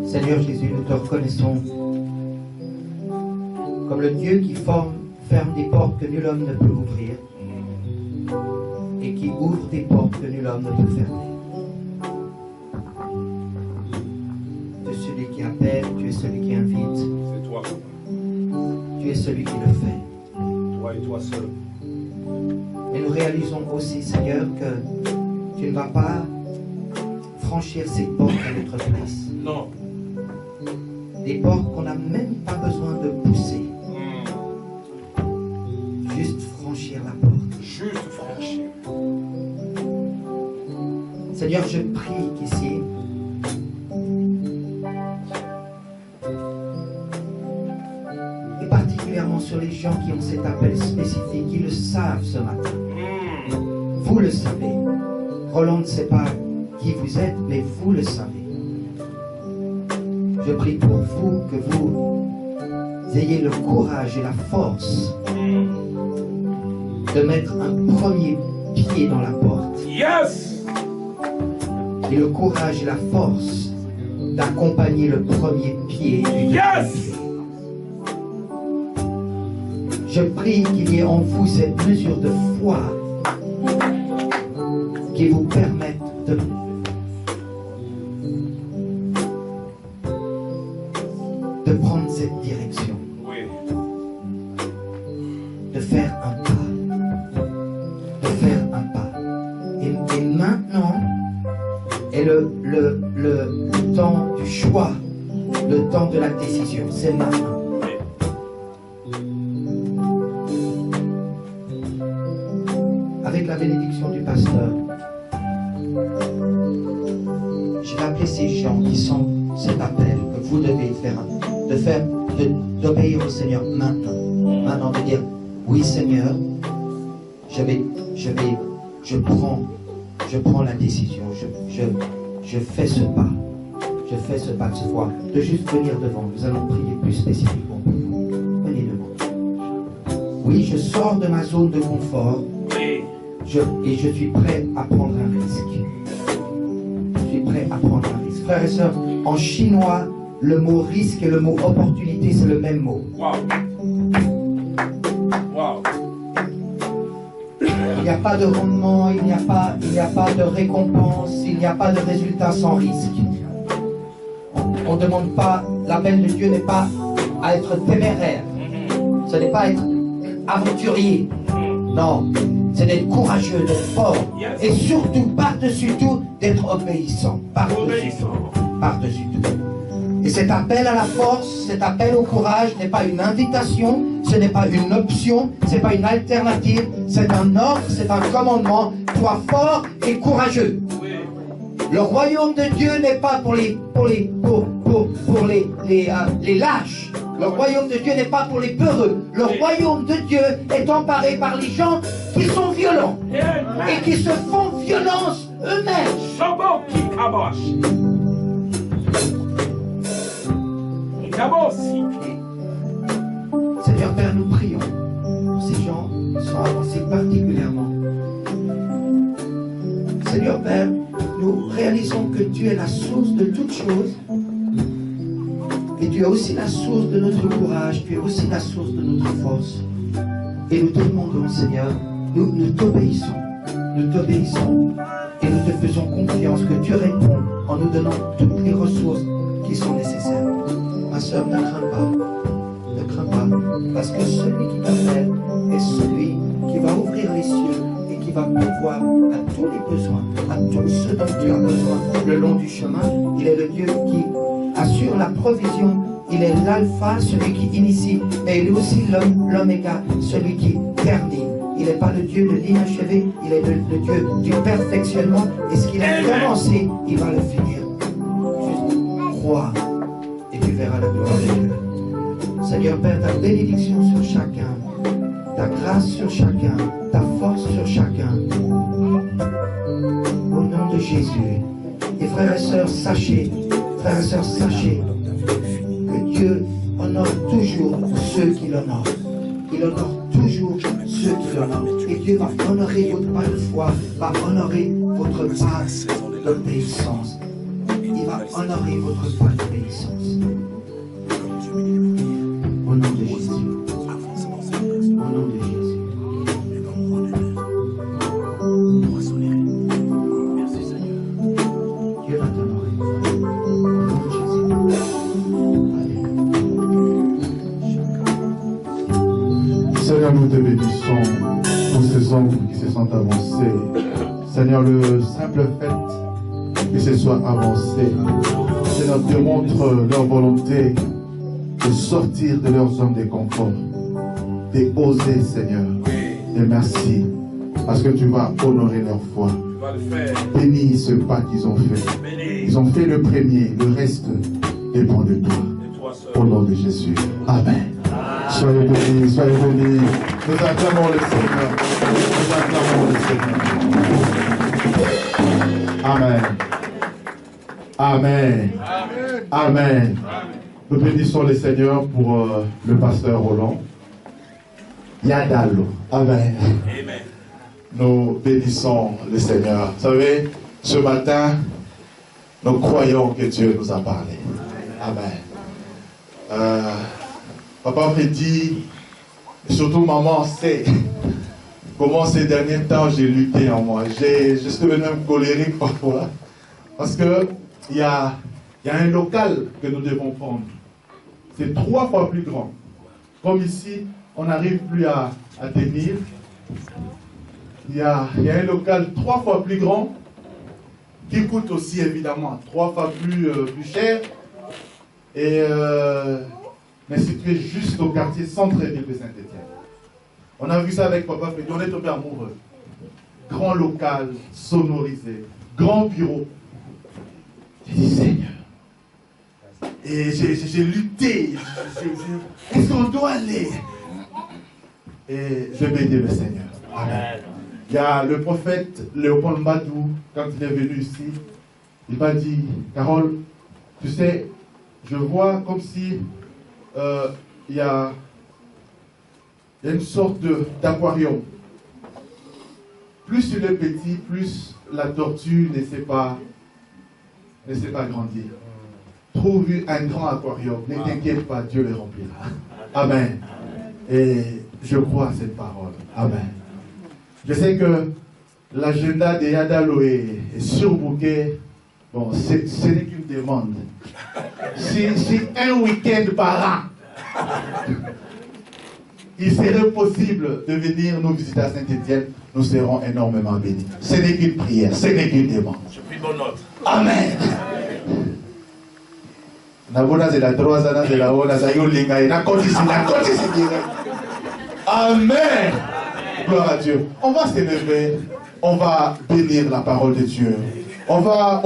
Seigneur Jésus, nous te reconnaissons comme le Dieu qui ferme des portes que nul homme ne peut ouvrir. qui ouvre des portes que nul homme ne peut fermer. Tu es celui qui appelle, tu es celui qui invite. C'est toi. Tu es celui qui le fait. Toi et toi seul. Et nous réalisons aussi, Seigneur, que tu ne vas pas franchir ces portes à notre place. Non. Des portes qu'on n'a même pas besoin de pousser. Juste franchir la porte. Juste franchir. Seigneur, je prie qu'ici, et particulièrement sur les gens qui ont cet appel spécifique, qui le savent ce matin. Vous le savez. Roland ne sait pas qui vous êtes, mais vous le savez. Je prie pour vous que vous ayez le courage et la force de mettre un premier pied dans la porte. Yes! Et le courage et la force d'accompagner le premier pied du Yes! Je prie qu'il y ait en vous cette mesure de foi qui vous permette de prendre cette direction, Oui. de faire un pas, Et maintenant est le temps du choix, le temps de la décision. C'est maintenant. Avec la bénédiction du pasteur, je vais appeler ces gens qui sont cet appel que vous devez faire, d'obéir au Seigneur maintenant. Maintenant de dire, oui Seigneur, je prends la décision, je fais ce pas. Je fais ce pas de foi. De juste venir devant. Nous allons prier plus spécifiquement pour vous. Venez devant. Oui, je sors de ma zone de confort. Oui. Et je suis prêt à prendre un risque. Je suis prêt à prendre un risque. Frères et sœurs, en chinois, le mot risque et le mot opportunité, c'est le même mot. Wow. Wow. Il n'y a pas de rendement, il n'y a pas de récompense, il n'y a pas de résultat sans risque. On ne demande pas, l'appel de Dieu n'est pas à être téméraire. Ce n'est pas être aventurier. Non, c'est d'être courageux, d'être fort. Et surtout, par-dessus tout, d'être obéissant. Par-dessus tout. Par-dessus tout. Et cet appel à la force, cet appel au courage n'est pas une invitation, ce n'est pas une option, ce n'est pas une alternative, c'est un ordre, c'est un commandement. Sois fort et courageux. Le royaume de Dieu n'est pas pour les lâches. Le royaume de Dieu n'est pas pour les peureux. Le royaume de Dieu est emparé par les gens qui sont violents et qui se font violence eux-mêmes. Seigneur Père, nous prions pour ces gens qui sont avancés particulièrement. Seigneur Père, nous réalisons que tu es la source de toutes choses. Et tu es aussi la source de notre courage, tu es aussi la source de notre force. Et nous te demandons, Seigneur, nous t'obéissons et nous te faisons confiance que tu réponds en nous donnant toutes les ressources qui sont nécessaires. Ma soeur, ne crains pas, parce que celui qui t'appelle est celui qui va ouvrir les cieux et qui va pourvoir à tous les besoins, à tout ce dont tu as besoin le long du chemin. Il est le Dieu qui assure la provision, il est l'alpha, celui qui initie, mais il est aussi l'oméga, celui qui termine. Il n'est pas le Dieu de l'inachevé, il est le Dieu du perfectionnement, et ce qu'il a commencé, il va le finir. Juste crois, et tu verras la gloire de Dieu. Seigneur Père, ta bénédiction sur chacun, ta grâce sur chacun, ta force sur chacun. Au nom de Jésus. Et frères et sœurs, sachez que Dieu honore toujours ceux qui l'honorent. Il honore toujours ceux qui l'honorent. Et Dieu va honorer votre pas de foi, va honorer votre pas d'obéissance. Il va honorer votre pas d'obéissance. Au nom de Jésus. Au nom de Jésus. Seigneur, nous te bénissons pour ces ombres qui se sont avancées. Seigneur, le simple fait que ce soit avancé, Seigneur, démontre leur volonté de sortir de leur zone de confort, d'oser, Seigneur. Et merci, parce que tu vas honorer leur foi. Bénis ce pas qu'ils ont fait. Ils ont fait le premier, le reste dépend de toi. Au nom de Jésus. Amen. Soyez bénis, soyez bénis. Nous acclamons le Seigneur. Nous acclamons le Seigneur. Amen. Amen. Amen. Nous bénissons le Seigneur pour le pasteur Roland. Yadalo. Amen. Nous bénissons le Seigneur. Vous savez, ce matin, nous croyons que Dieu nous a parlé. Amen. Papa me dit, et surtout maman sait comment ces derniers temps j'ai lutté en moi. Je suis même colérique parfois. Parce que il y a un local que nous devons prendre. C'est 3 fois plus grand. Comme ici, on n'arrive plus à tenir. Il y a un local 3 fois plus grand qui coûte aussi évidemment 3 fois plus cher. Et mais situé juste au quartier centre-ville de Saint-Étienne. On a vu ça avec Papa Freddy, on est tombé amoureux. Grand local, sonorisé, grand bureau. J'ai dit Seigneur. Et j'ai lutté. Est-ce qu'on doit aller? Et je bénis le Seigneur. Amen. Il y a le prophète Léopold Mbadou, quand il est venu ici, il m'a dit, Carole, tu sais, je vois comme si il y a une sorte d'aquarium. Plus il est petit, plus la tortue ne sait pas grandir. Trouve un grand aquarium, ne t'inquiète pas, Dieu le remplira. Amen. Et je crois à cette parole. Amen. Je sais que l'agenda de Yadalo est surbooké. Bon, ce n'est qu'une demande. Si un week-end par an, il serait possible de venir nous visiter à Saint-Étienne, nous serons énormément bénis. Ce n'est qu'une prière, ce n'est qu'une demande. Je prie bonne note. Amen. Amen. Gloire à Dieu. On va s'élever, on va bénir la parole de Dieu. On va